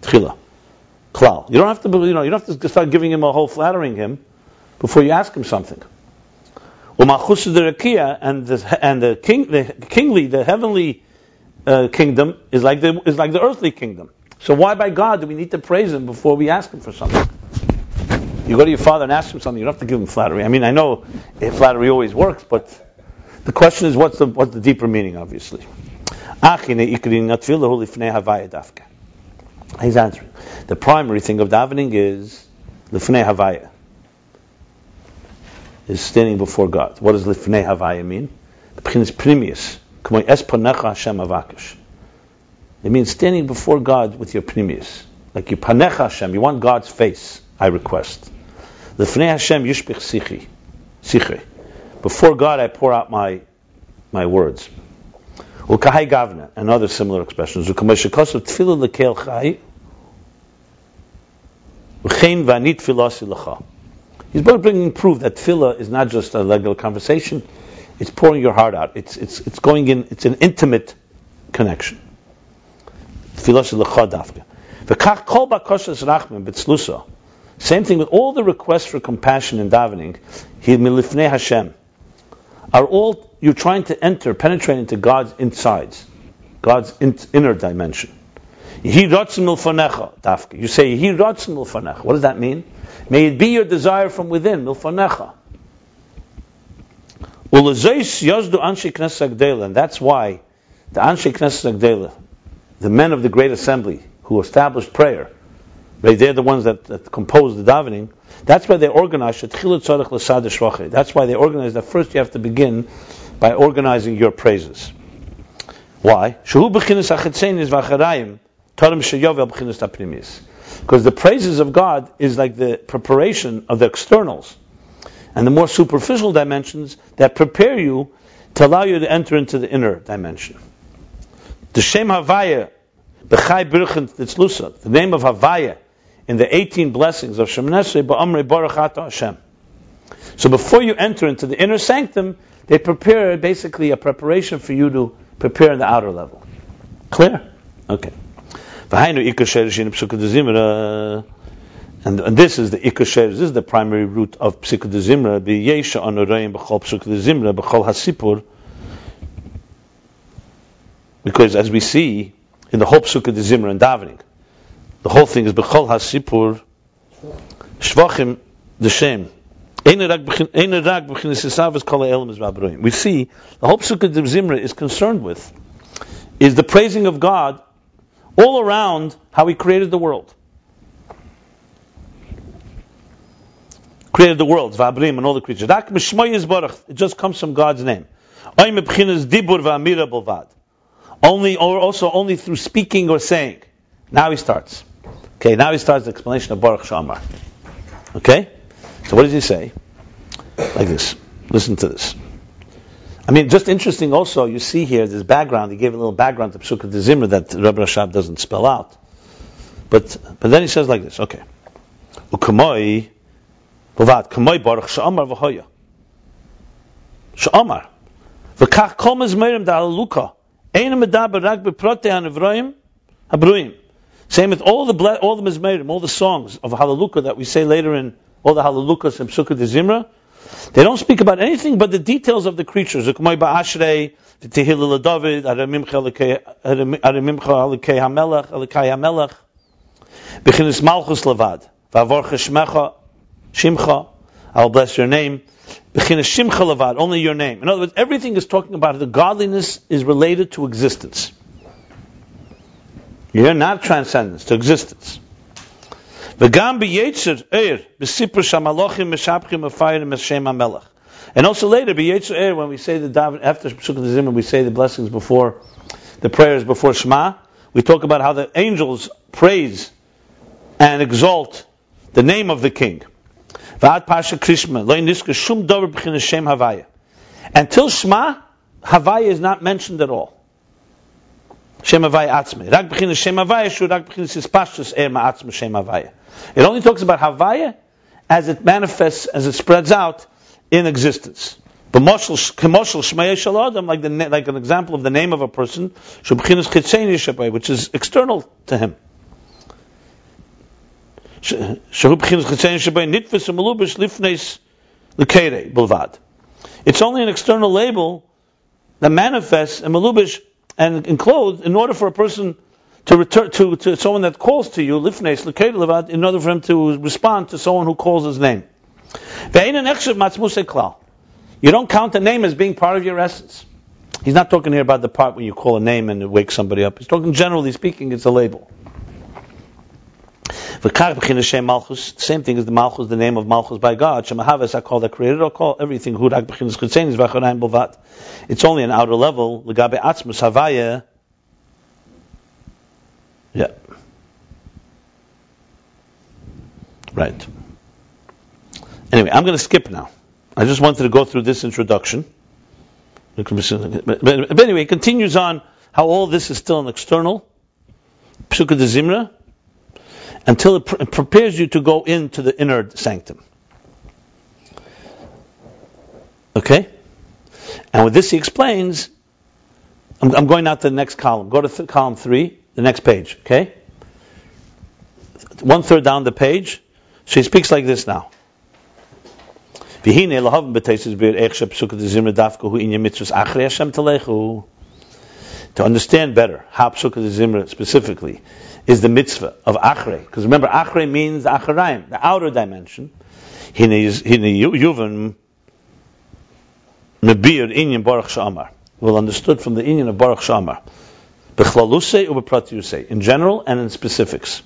Tchila, klal. You don't have to start giving him a whole flattering him before you ask him something. And the kingly, the heavenly kingdom is like the earthly kingdom. So why by God do we need to praise Him before we ask Him for something? You go to your father and ask him something, you don't have to give him flattery. I mean, I know flattery always works, but the question is what's the deeper meaning, obviously. He's answering. The primary thing of davening is lifnei havaya, is standing before God. What does lifnei havaya mean? It's primius. It means standing before God with your primius. Like you panecha Hashem, you want God's face, I request. Lifnei Hashem yishpich sichri. Before God I pour out my words. Ukahai gavna, and other similar expressions. Ukameshikosav tefillah lekel chai. Uchein v'ani tefilasi lecha. He's bringing proof that tefillah is not just a regular conversation. It's pouring your heart out. It's going in. It's an intimate connection. Tefilasi lecha dafka. V'kach kol bakoshes rachmim b'tzlusa. Same thing with all the requests for compassion in davening. He milifnei Hashem. Are all you're trying to penetrate into God's insides, God's inner dimension. Yehi ratzon milfanecha dafka. You say Yehi ratzon milfanecha. What does that mean? May it be your desire from within, milfanecha. Ulezeis yazdu anshe knesset agdela, and that's why the anshe knesset agdela, the men of the great assembly who established prayer, they're the ones that composed the davening. That's why they organized. That's why they organized that first you have to begin by organizing your praises. Why? Because the praises of God is like the preparation of the externals, and the more superficial dimensions that prepare you to allow you to enter into the inner dimension. The Shem Havaya, the name of Havaya, in the 18 blessings of Shemoneh Esrei Ba'amrei Baruch Ata Hashem. So before you enter into the inner sanctum, they prepare basically a preparation for you to prepare in the outer level. Clear? Okay. And this is the Ikar Sheresh. This is the primary root of Psikut Zimra. B'yesha anoreim b'chol Psikut Zimra b'chol hasipur. Because as we see in the whole Psikut Zimra and davening, the whole thing is b'chol hasipur shvachim the shem. We see the whole Psikut Zimra is concerned with is the praising of God all around how He created the world. Created the world, Vabrim and all the creatures. It just comes from God's name. Only through speaking or saying. Now he starts. Okay, now he starts the explanation of Baruch Shamar. Okay? So what does he say? Like this. Listen to this. I mean, just interesting also, you see here, this background, he gave a little background to Psukah de Zimra that Rabbi Rashab doesn't spell out. But then he says like this, okay. Ukamoi, Bovad, Kamoi Baruch Shamar v'hoya. Shamar. V'kach kol mezmerim da halaluka. Eina medaber rak beprote hanevroim habruim. Same with all the mezmerim, all the songs of Hallelujah that we say later in all the Hallelujahs in Psukah de Zimra. They don't speak about anything but the details of the creatures. Ukamoi ba'ashrei, v'tehillah l'David, aramimcha alikei hamelech, b'chinis malchus levad, v'avorcha shimcha, I'll bless your name, b'chinis shimcha levad, only your name. In other words, everything is talking about the godliness is related to existence. You're not transcendence, to existence. V'gam b'yetzer b'sipur shamalochim meshabchim afayim meshem hamelech. And also later, when we say the daven after Pesukah Zimra, we say the blessings before the prayers before Shema. We talk about how the angels praise and exalt the name of the King. Until Shema, Havaya is not mentioned at all. Shem Havaya Atzme. Rak b'chinas Shem Havaya shu rak b'chinas Hispashtus Ma'atzme Shem Havaya. It only talks about Havaya as it manifests, as it spreads out in existence. Like an example of the name of a person, which is external to him. It's only an external label that manifests and malubish and enclosed in order for a person to return to someone that calls to you, lifnes l'kei levad, in order for him to respond to someone who calls his name. You don't count the name as being part of your essence. He's not talking here about the part when you call a name and it wakes somebody up. He's talking generally speaking, it's a label. The same thing as the Malchus, the name of Malchus by God. I call that created, or call everything. It's only an outer level. Yeah. Right. Anyway, I'm going to skip now. I just wanted to go through this introduction. But anyway, it continues on how all this is still an external Pesukah Zimra, until it prepares you to go into the inner sanctum. Okay? And with this he explains, I'm going now to the next column. Go to column 3, the next page. Okay? 1/3 down the page. So he speaks like this now. To understand better how Pesukah Zimra specifically is the mitzvah of Achrei. Because remember, Achrei means the Acharaim, the outer dimension. Well understood from the inyan of Baruch Sha'amar. In general and in specifics.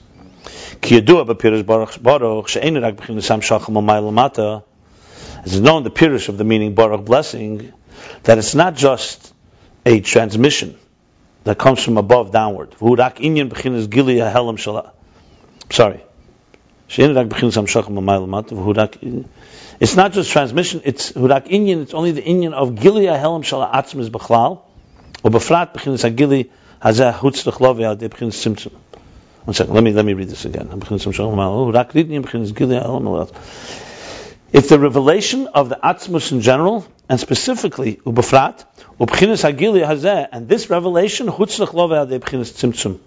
As is known, the Pirush of the meaning Baruch blessing, that it's not just a transmission that comes from above downward. Sorry. It's not just transmission, it's Hudak Inyan, it's only the Inyan of Gili HaHelam Shala Atzmis B'chlal, or B'frat B'chinas HaGili Hazeh Hutzlach Lovi Al De B'chinas Tzimtzum. 1 second, let me read this again. It's the revelation of the Atzmus in general, and specifically Ubefrat, Ubchinas Hagili Hazeh, and this revelation, Hutzlach Love Ade Bchinas Tzimtzum.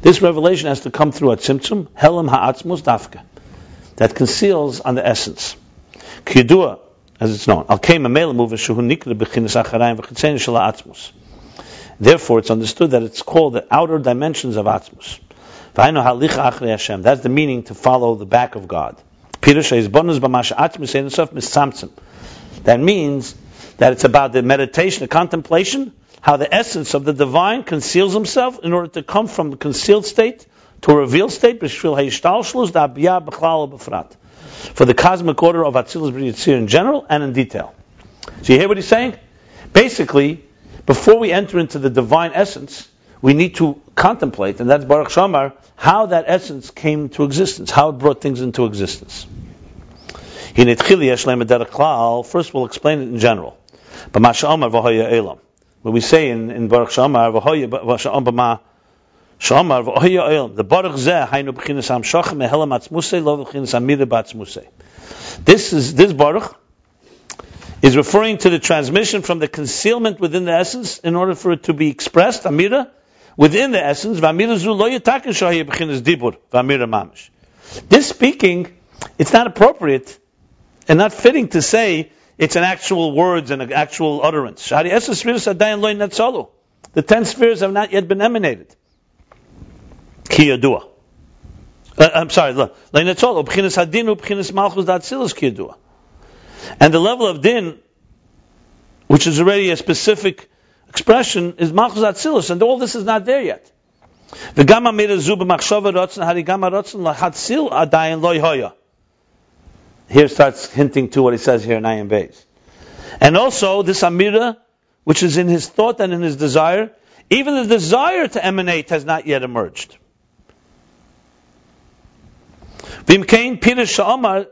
This revelation has to come through a Tzimtzum, Helam Ha'atzmus Dafka, that conceals on the essence. Kiyadua, as it's known, Al Kei Mamela Muva Shuhu Nikra Bchinas Acharayim V'Chitzen Shala Atzmus. Therefore, it's understood that it's called the outer dimensions of Atzmus. V'Hainu Halich Achrei Hashem. That's the meaning to follow the back of God. That means that it's about the meditation, the contemplation, how the essence of the divine conceals himself in order to come from the concealed state to a revealed state, for the cosmic order of Atzilus B'Yitzir in general and in detail. So you hear what he's saying? Basically, before we enter into the divine essence, we need to contemplate, and that's Baruch Sha'amar, how that essence came to existence, how it brought things into existence. First we'll explain it in general. What we say in Baruch Sha'amar, the Baruch Zeh, this Baruch is referring to the transmission from the concealment within the essence in order for it to be expressed, Amira, within the essence. This speaking, it's not appropriate and not fitting to say it's an actual words and an actual utterance. The 10 spheres have not yet been emanated. I'm sorry. And the level of din, which is already a specific expression, is Malchus Atzilus, and all this is not there yet. Here starts hinting to what he says here in Ayin Beis. And also this Amira, which is in his thought and in his desire, even the desire to emanate has not yet emerged. V'imkein pirish sha'amar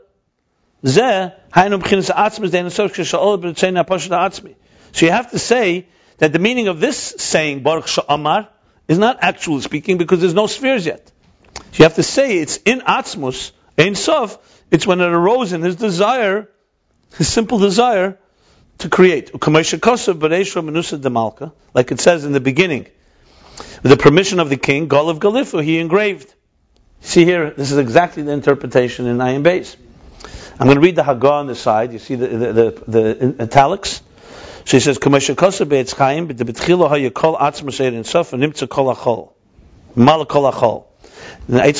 zeh haynu b'chinas atzmis de'en esor k'sha'ol b'ritzein ha'pashut ha'atzmi. So you have to say that the meaning of this saying, Baruch sha'amar, is not actually speaking because there's no spheres yet. So you have to say it's in atzmus, ein sof, it's when it arose in his desire, his simple desire, to create. Like it says in the beginning, with the permission of the king, Golav Galifu, he engraved. See here, this is exactly the interpretation in Ayin Beis. I'm going to read the Haggah on the side. You see the italics? So he says, the Eitz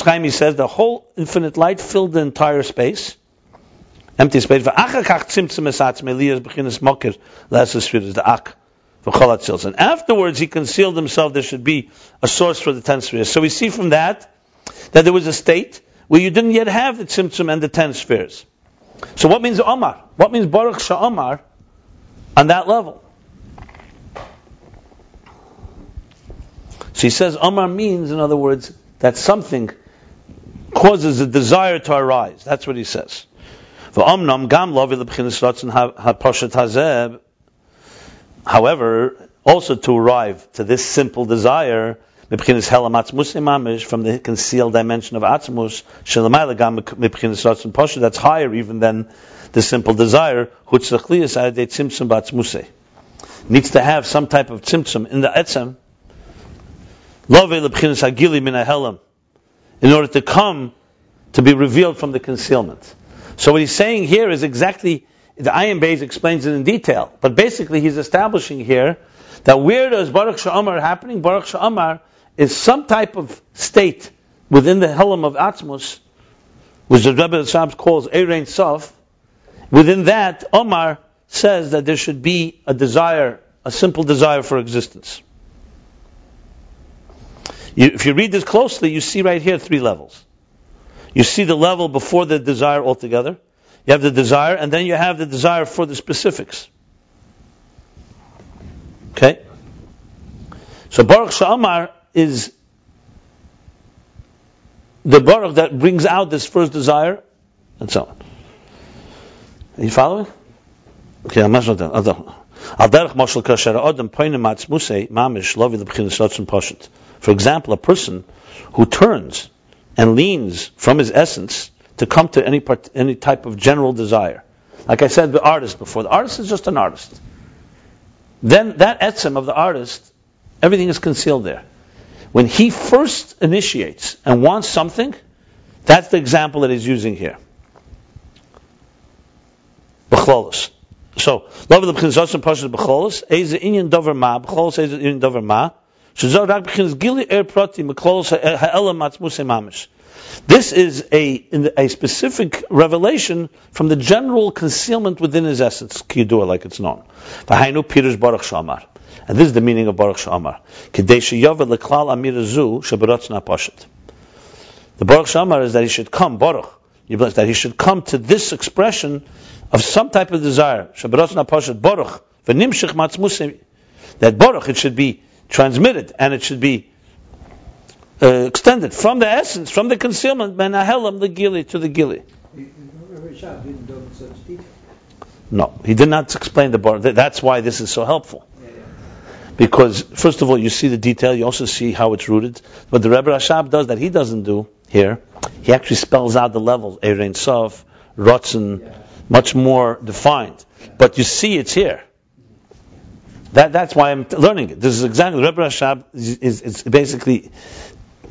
Chaim, he says, the whole infinite light filled the entire space. Empty space. And afterwards he concealed himself. There should be a source for the 10 spheres. So we see from that there was a state where you didn't yet have the tzimtzum and the 10 spheres. So what means Omar? What means Baruch Sha'omar on that level? So he says Omar means, in other words, that something causes a desire to arise. That's what he says. However, also to arrive to this simple desire, from the concealed dimension of Atzmus, that's higher even than the simple desire, needs to have some type of tzimtzum in the etzem, in order to come to be revealed from the concealment. So what he's saying here is exactly, the Ayin Beis explains it in detail, but basically he's establishing here that where does Baruch Sha'amar happening? Baruch Sha'amar is some type of state within the Helam of Atzmus, which the Rebbe Shab calls Erein Sof. Within that, Omar says that there should be a desire, a simple desire for existence. If you read this closely, you see right here 3 levels. You see the level before the desire altogether. You have the desire, and then you have the desire for the specifics. Okay? So Baruch Sha'amar is the Baruch that brings out this first desire, and so on. Are you following? Okay, I'm not done. For example, a person who turns and leans from his essence to come to any type of general desire. Like I said, the artist before. The artist is just an artist. Then that etzem of the artist, everything is concealed there. When he first initiates and wants something, that's the example that he's using here. B'chlolos. So, love of the b'chinas pashas b'chlolos. Eize inyan dover ma. B'chlolos eize inyan dover ma. This is a specific revelation from the general concealment within his essence, kiyudua, like it's known. And this is the meaning of Baruch Sha'amar. The Baruch Sha'amar is that he should come, Baruch, that he should come to this expression of some type of desire. That Baruch, it should be transmitted, and it should be extended from the essence, from the concealment, menahelam the gili to the gili. No, he did not explain the bar. That's why this is so helpful. Because first of all, you see the detail. You also see how it's rooted. But the Rebbe Rashab does that he doesn't do here. He actually spells out the levels, Erein Sof, Rotzen, much more defined. But you see it's here. That's why I'm learning it. This is exactly, Rebbe Rashab is basically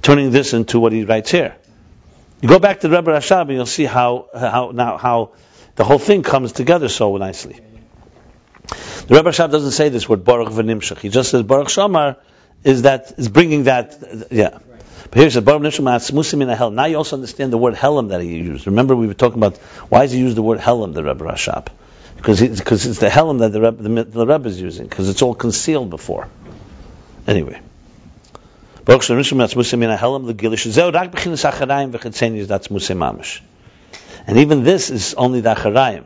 turning this into what he writes here. You go back to Rebbe Rashab and you'll see how the whole thing comes together so nicely. The Rebbe Rashab doesn't say this word Baruch v'nimshach. He just says Baruch Sha'amar is bringing that, yeah. But here he says Baruch v'nimshach ma'atzmusim in a hel. Now you also understand the word helam that he used. Remember we were talking about why does he use the word helam, the Rebbe Rashab? Because it's the helam that the Rebbe is using, because it's all concealed before. Anyway. And even this is only the acharayim,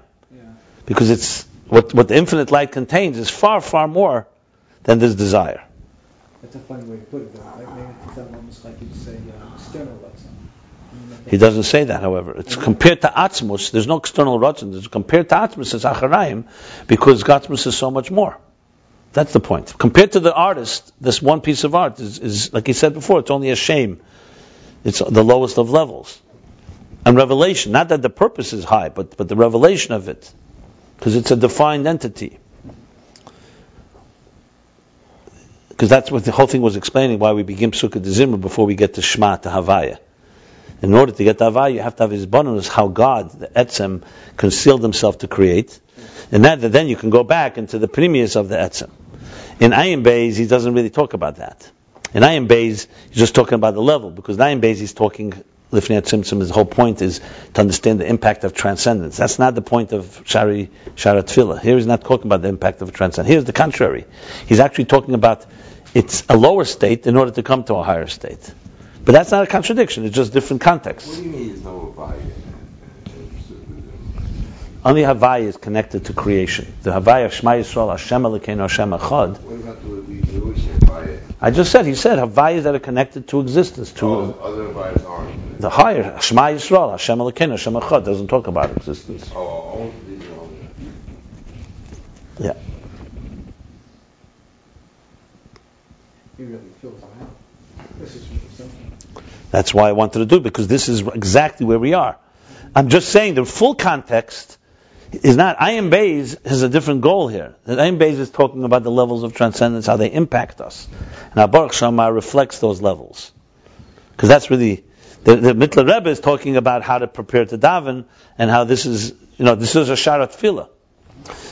because it's what the infinite light contains is far, far more than this desire. That's a funny way to put it, though. Like, maybe it's almost like you'd say external ratzon. He doesn't say that, however. It's compared to Atzmus. There's no external ratzon. It's compared to Atzmus, it's Acharayim, because Atzmus is so much more. That's the point. Compared to the artist, this one piece of art is like he said before, it's only a shame. It's the lowest of levels. And revelation, not that the purpose is high, but the revelation of it, because it's a defined entity. Because that's what the whole thing was explaining, why we begin Psukkah de Zimra before we get to Shema, to Havaya. In order to get to Havaya, you have to have his bonus, how God, the Etzem, concealed himself to create. And that then you can go back into the premius of the Etzem. In Ayin Beis, he doesn't really talk about that. In Ayin Beis, he's just talking about the level, because in Ayin Beis he's talking Lifnei Tzimtzum. His whole point is to understand the impact of transcendence. That's not the point of Shaarei haTefilah. Here he's not talking about the impact of transcendence. Here's the contrary. He's actually talking about it's a lower state in order to come to a higher state. But that's not a contradiction, it's just different contexts. What do you mean there's no Havaya? Only Havaya is connected to creation. The Havaya of Shema Yisrael, Hashem Elokeinu Hashem Echad. What about the Jewish Havaya? I just said, he said Havayas that are connected to existence, to Other Havayas aren't. the higher. Shema Yisrael, Hashem Elokeinu Hashem Echad doesn't talk about existence. Only. Yeah. He really fills it out. This is something. That's why I wanted to do it, because this is exactly where we are. I'm just saying the full context is not, Ayin Beis has a different goal here. Ayin Beis is talking about the levels of transcendence, how they impact us. And Boruch Shammah reflects those levels. Because that's really, the Mittler Rebbe is talking about how to prepare to daven, and how this is a Shaar haTefilah.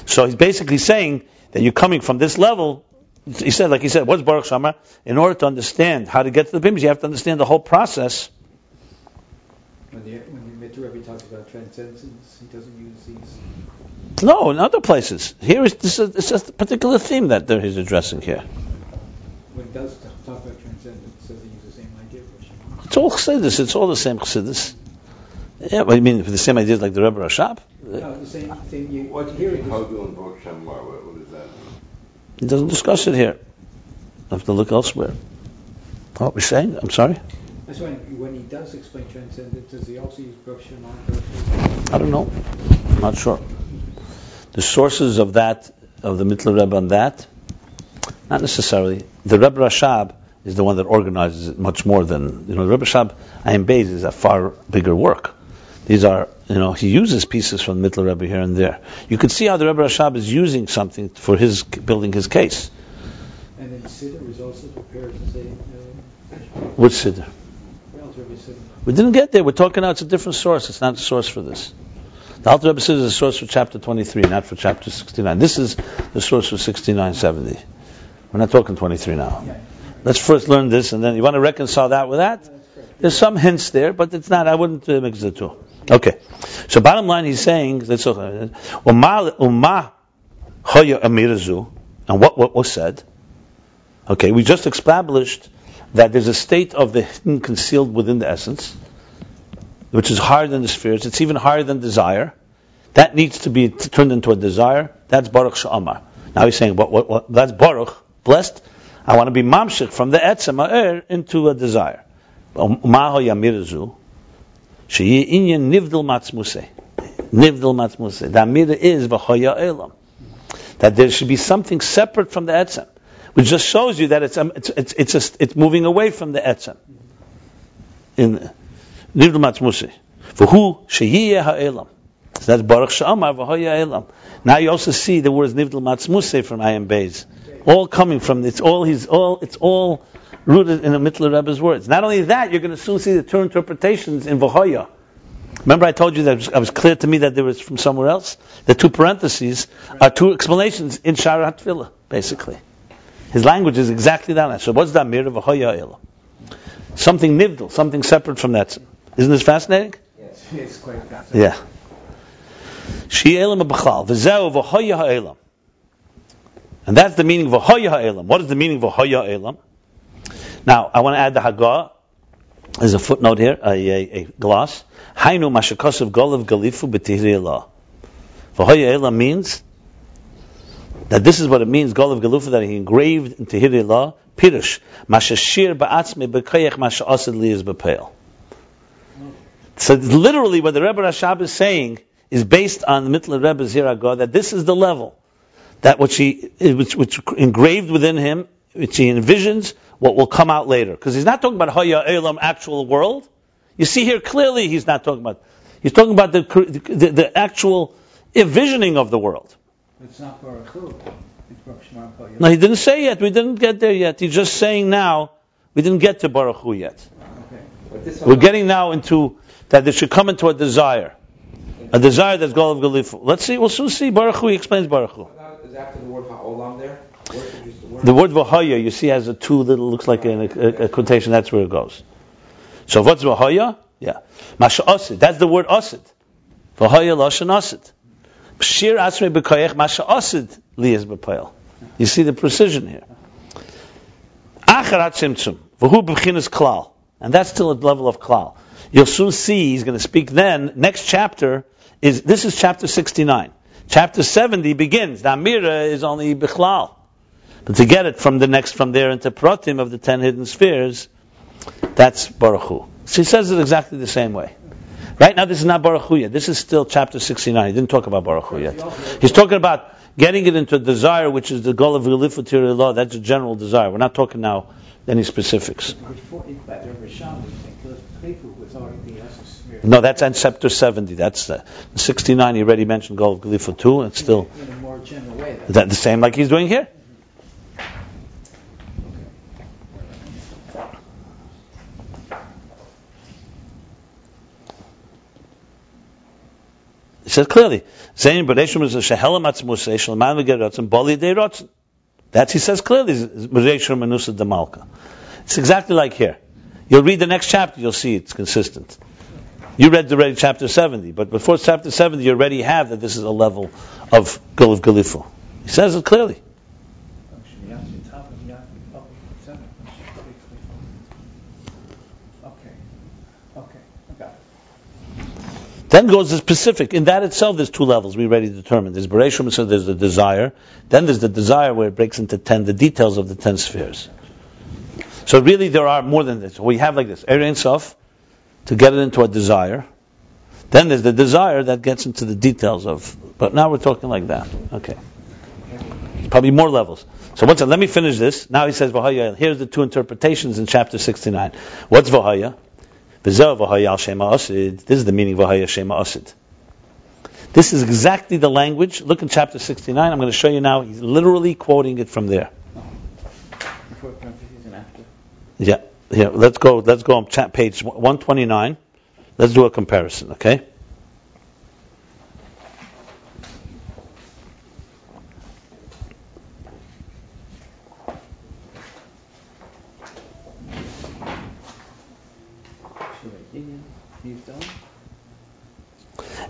So he's basically saying that you're coming from this level. He said, what's Baruch Shammah? In order to understand how to get to the Pims, you have to understand the whole process. When the Rebbe talks about transcendence, he doesn't use these. No, in other places. Here it's just a particular theme that he's addressing here. When he does talk about transcendence, does he use the same idea for Shema? It's all chassidus. It's all the same chassidus. Yeah, but I mean, the same ideas like the Rebbe Rashab. No, the same thing. What do you mean? How do in Baruch Shammah? What is that? He doesn't discuss it here. I have to look elsewhere. What we're saying? I'm sorry? That's why when he does explain transcendence, does he also use Baruch Shema? I don't know. I'm not sure. The sources of that, of the Mittler Rebbe on that, not necessarily. The Rebbe Rashab is the one that organizes it much more than, the Rebbe Rashab, Ayin Beis is a far bigger work. These are, he uses pieces from the Mittler Rebbe here and there. You can see how the Rebbe Rashab is using something for building his case. And then Siddur is also prepared to say... Which Siddur? We didn't get there. We're talking now, it's a different source. It's not the source for this. The Alter Rebbe says is a source for chapter 23, not for chapter 69. This is the source for 69-70. We're not talking 23 now. Yeah. Let's first learn this, and then you want to reconcile that with that? There's some hints there, but it's not. I wouldn't mix the two. Okay. So bottom line, he's saying, Umma Hoya Amirazu, and what was said? Okay, we just established that there's a state of the hidden concealed within the essence, which is higher than the spheres. It's even higher than desire. That needs to be turned into a desire. That's Baruch Sha'amar. Now he's saying, what? That's Baruch, blessed. I want to be mamshik from the etzem ha'er into a desire. Ma'ho yamirazu, sheyi inyan nivdil matzmuseh. Nivdil matzmuseh. The amira is v'hoya elam. That there should be something separate from the etzem, which just shows you that it's moving away from the etzem. In nivdil matzmuseh. V'hu sheyi ha'elam. So that's Baruch Sha'amar v'hoya elam. Now you also see the words nivdil matzmuseh from Ayin Beis. All coming from it's all rooted in the Mittler Rebbe's words. Not only that, you're going to soon see the two interpretations in V'hoya. Remember, I told you that it was clear to me that there was from somewhere else. The two parentheses are two explanations in Shaar haTefilah, basically. His language is exactly that. So what's that mirror V'hoya elam? Something nivdal, something separate from that. Isn't this fascinating? Yes, it's quite fascinating. Yeah. Shi elam b'chal v'zeu V'hoya ha'elam. And that's the meaning of V'hoya ha'elam. What is the meaning of V'hoya ha'elam? Now, I want to add the Haggah. There's a footnote here, a gloss. Hainu mashakasav golav galifu b'tihri elah. V'hoya ha'elam means that this is what it means, Gol of Galufa, that he engraved into Hirei law, Pirush, Mashashir ba'atzme b'koyach masha'asid li is b'peil. So literally what the Rebbe Rashab is saying is based on the Mittler Rebbe's Ziragah, that this is the level, that which engraved within him, which he envisions, what will come out later. Because he's not talking about Haya Elam, actual world. You see here clearly he's not talking about, he's talking about the actual envisioning of the world. It's not Baruch Hu. It's Baruch Shema Koyah. No, he didn't say yet. We didn't get there yet. He's just saying now, we didn't get to Baruch Hu yet. Okay. We're getting now into that there should come into a desire that's Gol of Galifu. Let's see, we'll soon see. Baruch Hu, he explains Baruch Hu. Is after the word ha'olam there? The word Vahaya, you see, has a two that looks like a quotation. That's where it goes. So what's Vahaya? Yeah. Masha Asid. That's the word Asid. Vahaya Lashon Asid. Shir Asmei B'Koyach Masha Asid Liyaz B'Payel. You see the precision here. Acharat Tzimtzum. V'hu B'chinas Klal. And that's still at the level of Klal. You'll soon see, he's going to speak then, next chapter, this is chapter 69. Chapter 70 begins. The Amira is only B'chlal. But to get it from there into Pratim of the 10 hidden spheres, that's Baruch Hu. So he says it exactly the same way. Right now this is not Baruch Hu yet. This is still chapter 69. He didn't talk about Baruch Hu yet. He's talking about getting it into a desire, which is the goal of Galifu Tirei law. That's a general desire. We're not talking now any specifics. No, that's on chapter 70. That's 69. He already mentioned goal of Galifu 2. It's still in a more general way. Is that the same like he's doing here? He says clearly, that he says clearly, it's exactly like here. You'll read the next chapter, you'll see it's consistent. You read already chapter 70, but before chapter 70 you already have that this is a level of Gol of Galifu. He says it clearly. Then goes the specific. In that itself, there's two levels we already determined. There's Bereshim, so there's the desire. Then there's the desire where it breaks into 10, the details of the 10 spheres. So really there are more than this. We have like this, Ein Sof, to get it into a desire. Then there's the desire that gets into the details of, but now we're talking like that. Okay. Probably more levels. So let me finish this. Now he says, Vahaya. Here's the two interpretations in chapter 69. What's Vahaya? This is the meaning of Vahaya Shema Asid. This is exactly the language. Look in chapter 69. I'm going to show you now. He's literally quoting it from there. Yeah. Let's go on page 129. Let's do a comparison, okay?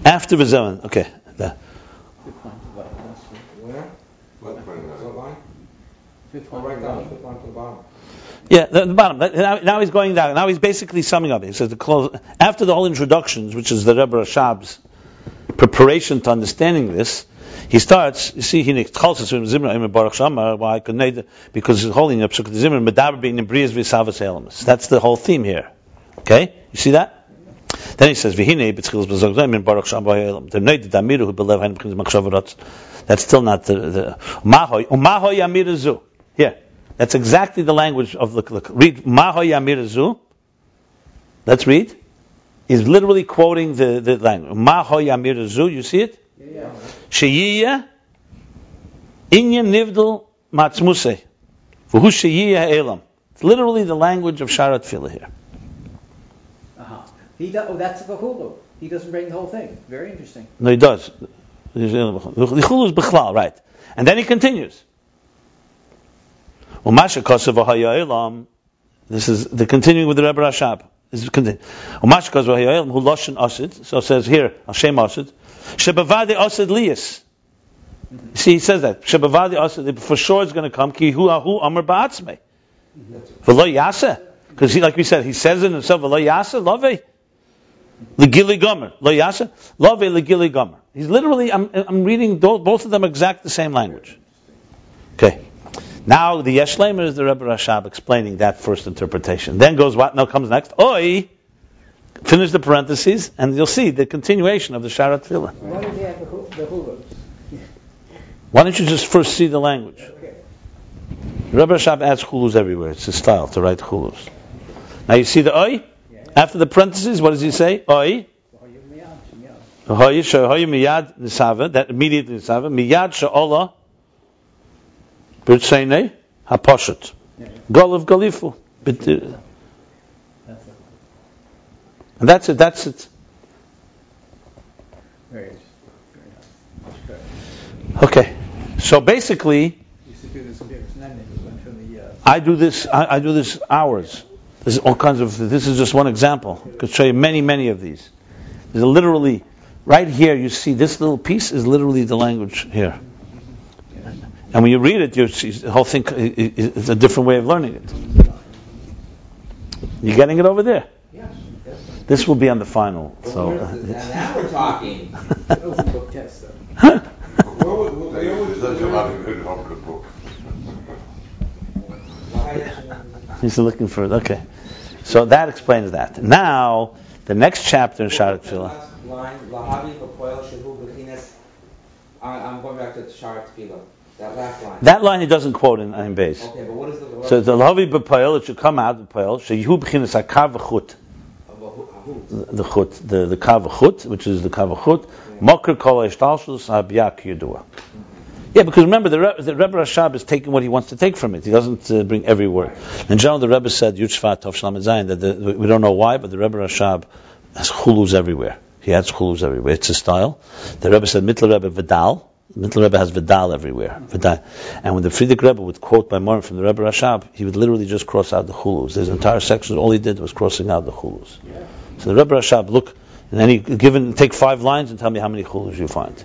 After the Zaman, okay. Where? What line? Right down, fifth line to the bottom. Yeah, the bottom. Now he's going down. Now he's basically summing up. He says after the whole introductions, which is the Rebbe Rashab's preparation to understanding this, he starts. You see, because he's holding up that's the whole theme here. Okay, you see that? Then he says, that's still not the here. That's exactly the language of read Mahoy Amirazu. Let's read. He's literally quoting the language. Mahoy Amirazu, you see it? Yeah. Sheyiya Inyan Nivdal Matzmuse. For who Sheyiya Elam. It's literally the language of Shaarei Teshuvah here. That's the Hulu. He doesn't bring the whole thing. Very interesting. No, he does. The Hulu is Bichlal, right. And then he continues. This is the continuing with the Rebbe Rashab. This is continuing. So it says here, Hashem Asid. Shebavadi Asid Liyas. See, he says that. Shebavadi Asid, for sure it's going to come. Ki hu ahu amar ba'atzmei. V'lo yaseh. Because like we said, he says it himself, V'lo yaseh, lovei. L'gili gomer. Lo yaseh, lovei l'gili gomer. He's literally, I'm reading both of them exact the same language. Okay. Now the Yesh Leimer is the Rebbe Rashab explaining that first interpretation. Then goes what? Now comes next. Oi! Finish the parentheses, and you'll see the continuation of the Shaar haTefilah. Why does he have the hulos? Why don't you just first see the language? Okay. Rebbe Rashab adds hulus everywhere. It's his style to write hulus. Now you see the oi? Yeah. After the parentheses, what does he say? Oi. Hoy miyad nisava, that immediately nisava. Miyad she'ola b'rtzeine ha'poshet. Golav galifu. And that's it. Very nice. Okay. So basically, You used to do this in I do this hours. There's all kinds of. This is just one example. I could show you many of these. There's literally right here. You see this little piece is literally the language here. And when you read it, you see the whole thing is a different way of learning it. You getting it over there? Yes. This will be on the final. So now we're talking. Open book test, though. There's a lot of good open book. he's looking for it. Okay. So that explains that. Now, the next chapter in Shaarei Teshuvah. I'm going back to the Shaar haTefilah. That last line. That line he doesn't quote in Ayin Beis. Okay, but what is the... So the Lahavi b'Poel, it should come out b'Poel, she'yihu b'chinas hakav v'chut. The chut, the kav v'chut, which is the kav v'chut, mokr kol ha'ishtalshus ha'biyak yedua. Yeah, because remember, the Rebbe Rashab is taking what he wants to take from it. He doesn't bring every word. In general, the Rebbe said, Yud Tov Shlam Zayin, that we don't know why, but the Rebbe Rashab has chulus everywhere. He adds chulus everywhere. It's his style. The Rebbe said, Mittel Rebbe Vidal. Mittel Rebbe has Vidal everywhere. Vidal. And when the Friedrich Rebbe would quote by Morin from the Rebbe Rashab, he would literally just cross out the chulus. There's entire sections, all he did was crossing out the chulus. Yeah. So the Rebbe Rashab, look, and take 5 lines and tell me how many chulus you find.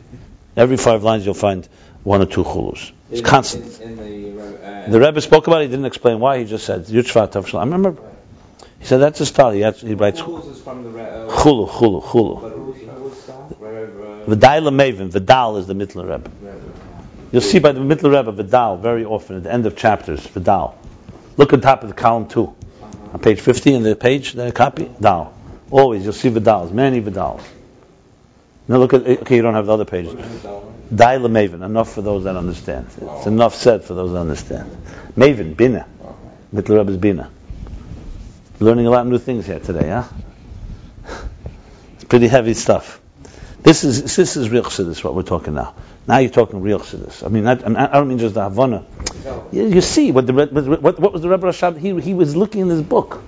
Every 5 lines you'll find 1 or 2 chulus. It's constant. The Rebbe spoke about it, he didn't explain why, he just said, Yud Tov Shlam. I remember, he said that's his style, he writes chulu. Vidal Mavin, Vidal is the Mittler Rebbe. You'll see by the Mittler Rebbe, Vidal, very often at the end of chapters, Vidal. Look on top of the column 2. On page 50 in the page, the copy, Dal. Always, you'll see Vidals, many Vidals. Now look at, okay, you don't have the other pages. Daila Maven, enough for those that understand. It's enough said for those that understand. Maven, Bina. Mittler Rebbe's Bina. Learning a lot of new things here today, huh? It's pretty heavy stuff. This is real chassidus, what we're talking now. Now you're talking real chassidus. I mean, I don't mean just the Havana. You see, what was the Rebbe Rashab? He was looking in his book.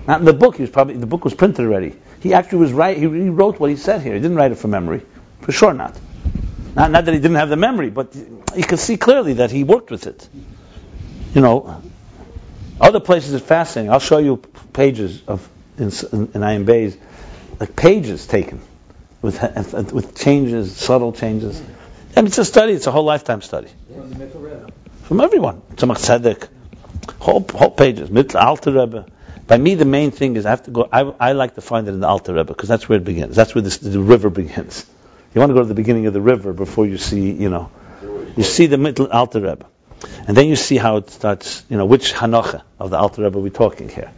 Not in the book, the book was printed already. He actually was right, he wrote what he said here. He didn't write it from memory. For sure not. Not that he didn't have the memory, but you can see clearly that he worked with it. You know, other places is fascinating. I'll show you pages in Ayin Beis, like pages taken with changes, subtle changes. I mean, it's a study. It's a whole lifetime study. From everyone. Tzemach Tzedek, whole pages. Alter Rebbe. By me, the main thing is I have to go. I like to find it in the Alter Rebbe because that's where it begins. That's where the river begins. You want to go to the beginning of the river before you see, you see the middle Alter Rebbe, and then you see how it starts. Which Hanocha of the Alter Rebbe we're talking here,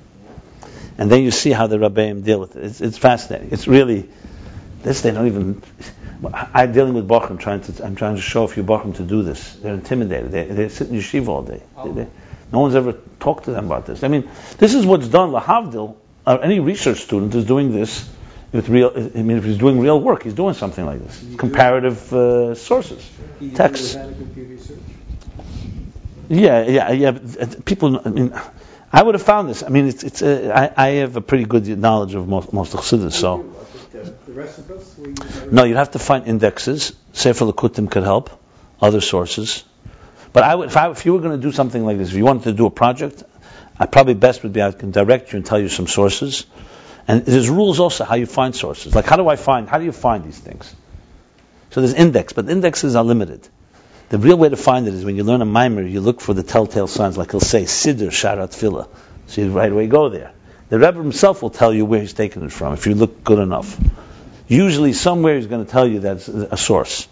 and then you see how the Rabbeim deal with it. It's fascinating. It's really this. They don't even. I'm dealing with Bochum. I'm trying to show a few Bochum to do this. They're intimidated. They sit in yeshiva all day. No one's ever talked to them about this. I mean, this is what's done. Lahavdil, any research student is doing this with real. I mean, if he's doing real work, he's doing something like this. Comparative sources, texts. Yeah. People. I mean, I would have found this. I mean, I have a pretty good knowledge of most of Chassidus. So. The rest of us? No, you'd have to find indexes. Sefer L'Kutim could help. Other sources. But if you were going to do something like this, if you wanted to do a project, probably best would be I can direct you and tell you some sources. And there's rules also how you find sources. Like how do you find these things? So there's index, but indexes are limited. The real way to find it is when you learn a mimer, you look for the telltale signs, like he'll say, Siddur, Shaar haTefilah. So you right away go there. The Rebbe himself will tell you where he's taken it from, if you look good enough. Usually somewhere he's going to tell you that's a source.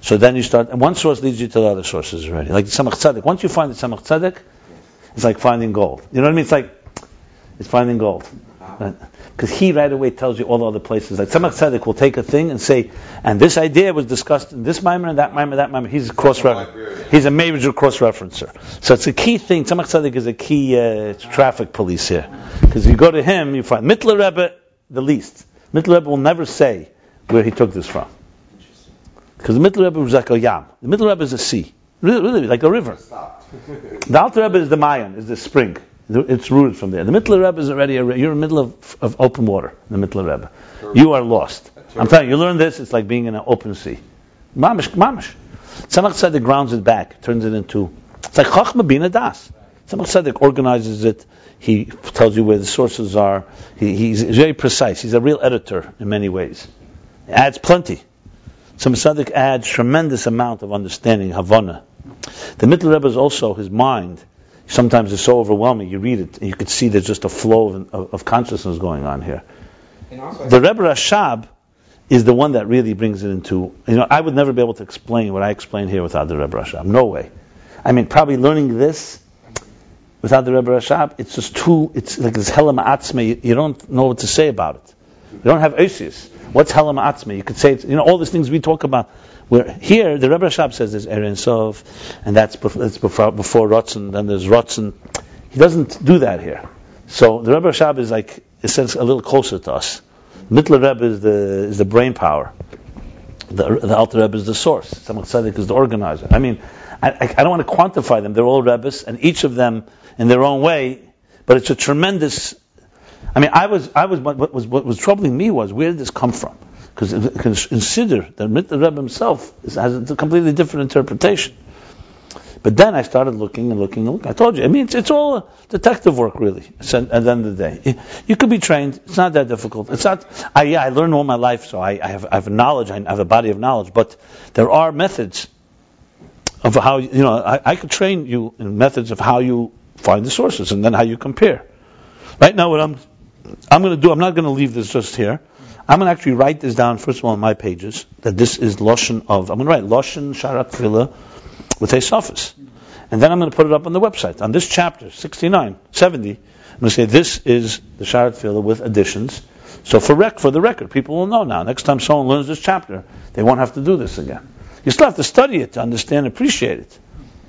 So then you start, and one source leads you to the other sources already. Like the Tzemach Tzedek. Once you find the Tzemach Tzedek, it's like finding gold. You know what I mean? It's finding gold. Because he right away tells you all the other places. Like Tzemach Tzedek will take a thing and say, and this idea was discussed in this mimer and that mimer, that mimer. He's a cross-referencer. He's a major cross-referencer. So it's a key thing. Tzemach Tzedek is a key traffic police here. Because you go to him, you find Mittler Rebbe, the least. Mittler Rebbe will never say where he took this from. Because the Mittler Rebbe was like a yam. The Mittler Rebbe is a sea. Really, like a river. The Alter Rebbe is the Mayan, is the spring. It's rooted from there. The Mittler Rebbe is already you're in the middle of open water. The Mittler Rebbe, you are lost. I'm telling you, you learn this. It's like being in an open sea. Mamish. Tzemach Tzedek grounds it back, turns it into. It's like Chachma Bina Das. Tzemach Tzedek organizes it. He tells you where the sources are. He's very precise. He's a real editor in many ways. He adds plenty. Tzemach Tzedek adds tremendous amount of understanding, Havana. The Mittler Rebbe is also his mind. Sometimes it's so overwhelming. You read it, and you can see there's just a flow of consciousness going on here. The Rebbe Rashab is the one that really brings it into. I would never be able to explain what I explain here without the Rebbe Rashab. No way. I mean, probably learning this without the Rebbe Rashab, it's just too. It's like this Helam Atzme. You don't know what to say about it. You don't have Oisius. What's Helam Atzme? You could say it's, all these things we talk about. Where here the Rebbe Rashab says there's Erein Sof, and that's before Rotzen, then there's Rotzen. He doesn't do that here. So the Rebbe Rashab is like, in a sense, a little closer to us. Mittler Rebbe is the brain power. The Alter Rebbe is the source. Tzemach Tzedek is the organizer. I mean, I don't want to quantify them. They're all Rebbes, and each of them in their own way. But it's a tremendous. I mean, what was troubling me was, where did this come from? Because you can consider that Mittler Rebbe himself has a completely different interpretation. But then I started looking. I told you, I mean, it's all detective work, really. At the end of the day, you could be trained. It's not that difficult. It's not. I learned all my life, so I have knowledge. I have a body of knowledge. But there are methods of how I could train you in methods of how you find the sources and then how you compare. Right now, what I'm going to do, I'm not going to leave this just here. I'm going to actually write this down, first of all, on my pages, that this is Loshen of, I'm going to write Loshen Shaar haTefilah with a suffix. And then I'm going to put it up on the website. On this chapter, 69, 70, I'm going to say this is the Shaar haTefilah with additions. So for the record, people will know now. Next time someone learns this chapter, they won't have to do this again. You still have to study it to understand and appreciate it.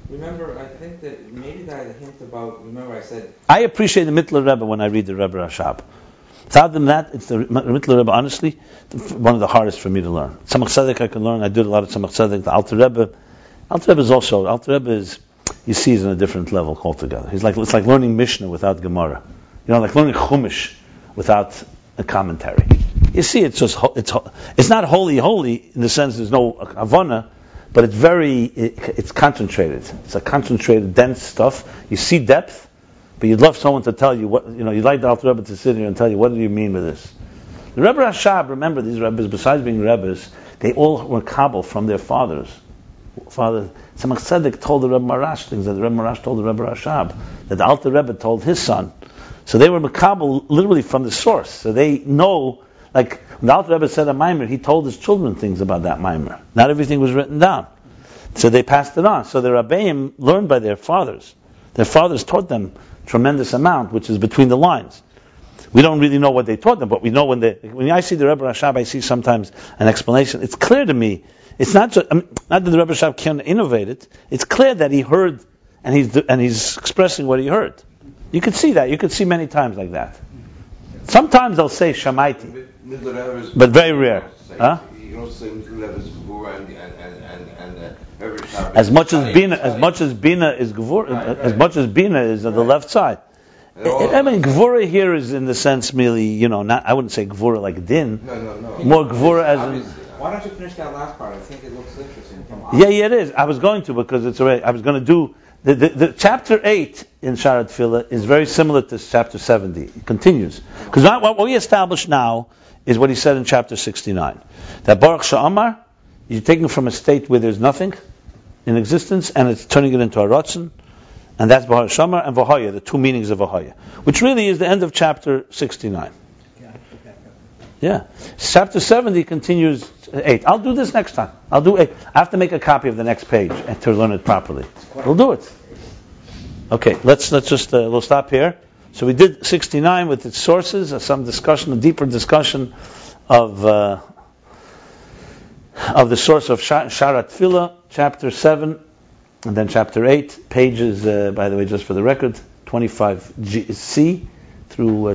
Remember, I think that maybe that a hint about, remember I said... I appreciate the Mittler Rebbe when I read the Rebbe Rashab. Without them that, it's the Mittler Rebbe, honestly, one of the hardest for me to learn. Tzemach Tzedek I can learn. I did a lot of Tzemach Tzedek. The Alter Rebbe is, you see, he's on a different level altogether. It's like learning Mishnah without Gemara. Like learning Chumash without a commentary. You see, it's not holy in the sense there's no Havana, but it's concentrated. It's a concentrated, dense stuff. You see depth. But you'd love someone to tell you what, you'd like the Alter Rebbe to sit here and tell you, what do you mean with this? The Rebbe Rashab, remember, these Rebbes, besides being Rebbes, they all were Kabul from their fathers. Tzemach Tzedek told the Rebbe Marash things that the Rebbe Marash told the Rebbe Rashab, that the Alter Rebbe told his son. So they were Makabel literally from the source. So they know, like, when the Alter Rebbe said a mimer, he told his children things about that mimer. Not everything was written down. So they passed it on. So the Rabbeim learned by their fathers. Their fathers taught them tremendous amount, which is between the lines. We don't really know what they taught them, but we know when I see the Rebbe Rashab, I see sometimes an explanation. It's clear to me. It's not just, not that the Rebbe Rashab can innovate it. It's clear that he heard, and he's expressing what he heard. You could see that. You could see many times like that. Sometimes they'll say Shamaiti, but very rare. Huh? You don't say Gevura and as much as Bina is Gevura, as much as Bina is on the left side. I mean, Gevura here is in the sense merely, not, I wouldn't say Gevura like Din. No. More Gevura as in... Why don't you finish that last part? I think it looks interesting. Yeah, it is. I was going to, because it's already, I was going to do, the chapter 8 in Shaar haTefilah is very similar to chapter 70. It continues. Because what we established now is what he said in chapter 69. That Boruch Sha'amar, you're taking from a state where there's nothing in existence, and it's turning it into a Ratzon, and that's Bahar Shamar and Vahaya, the two meanings of Vahaya, which really is the end of chapter 69. Yeah. Chapter 70 continues 8. I'll do this next time. I'll do 8. I have to make a copy of the next page and to learn it properly. We'll do it. Okay, let's just we'll stop here. So we did 69 with its sources, some discussion, a deeper discussion of the source of Shaar haTefilah, chapter 7, and then chapter 8, pages, by the way, just for the record, 25C through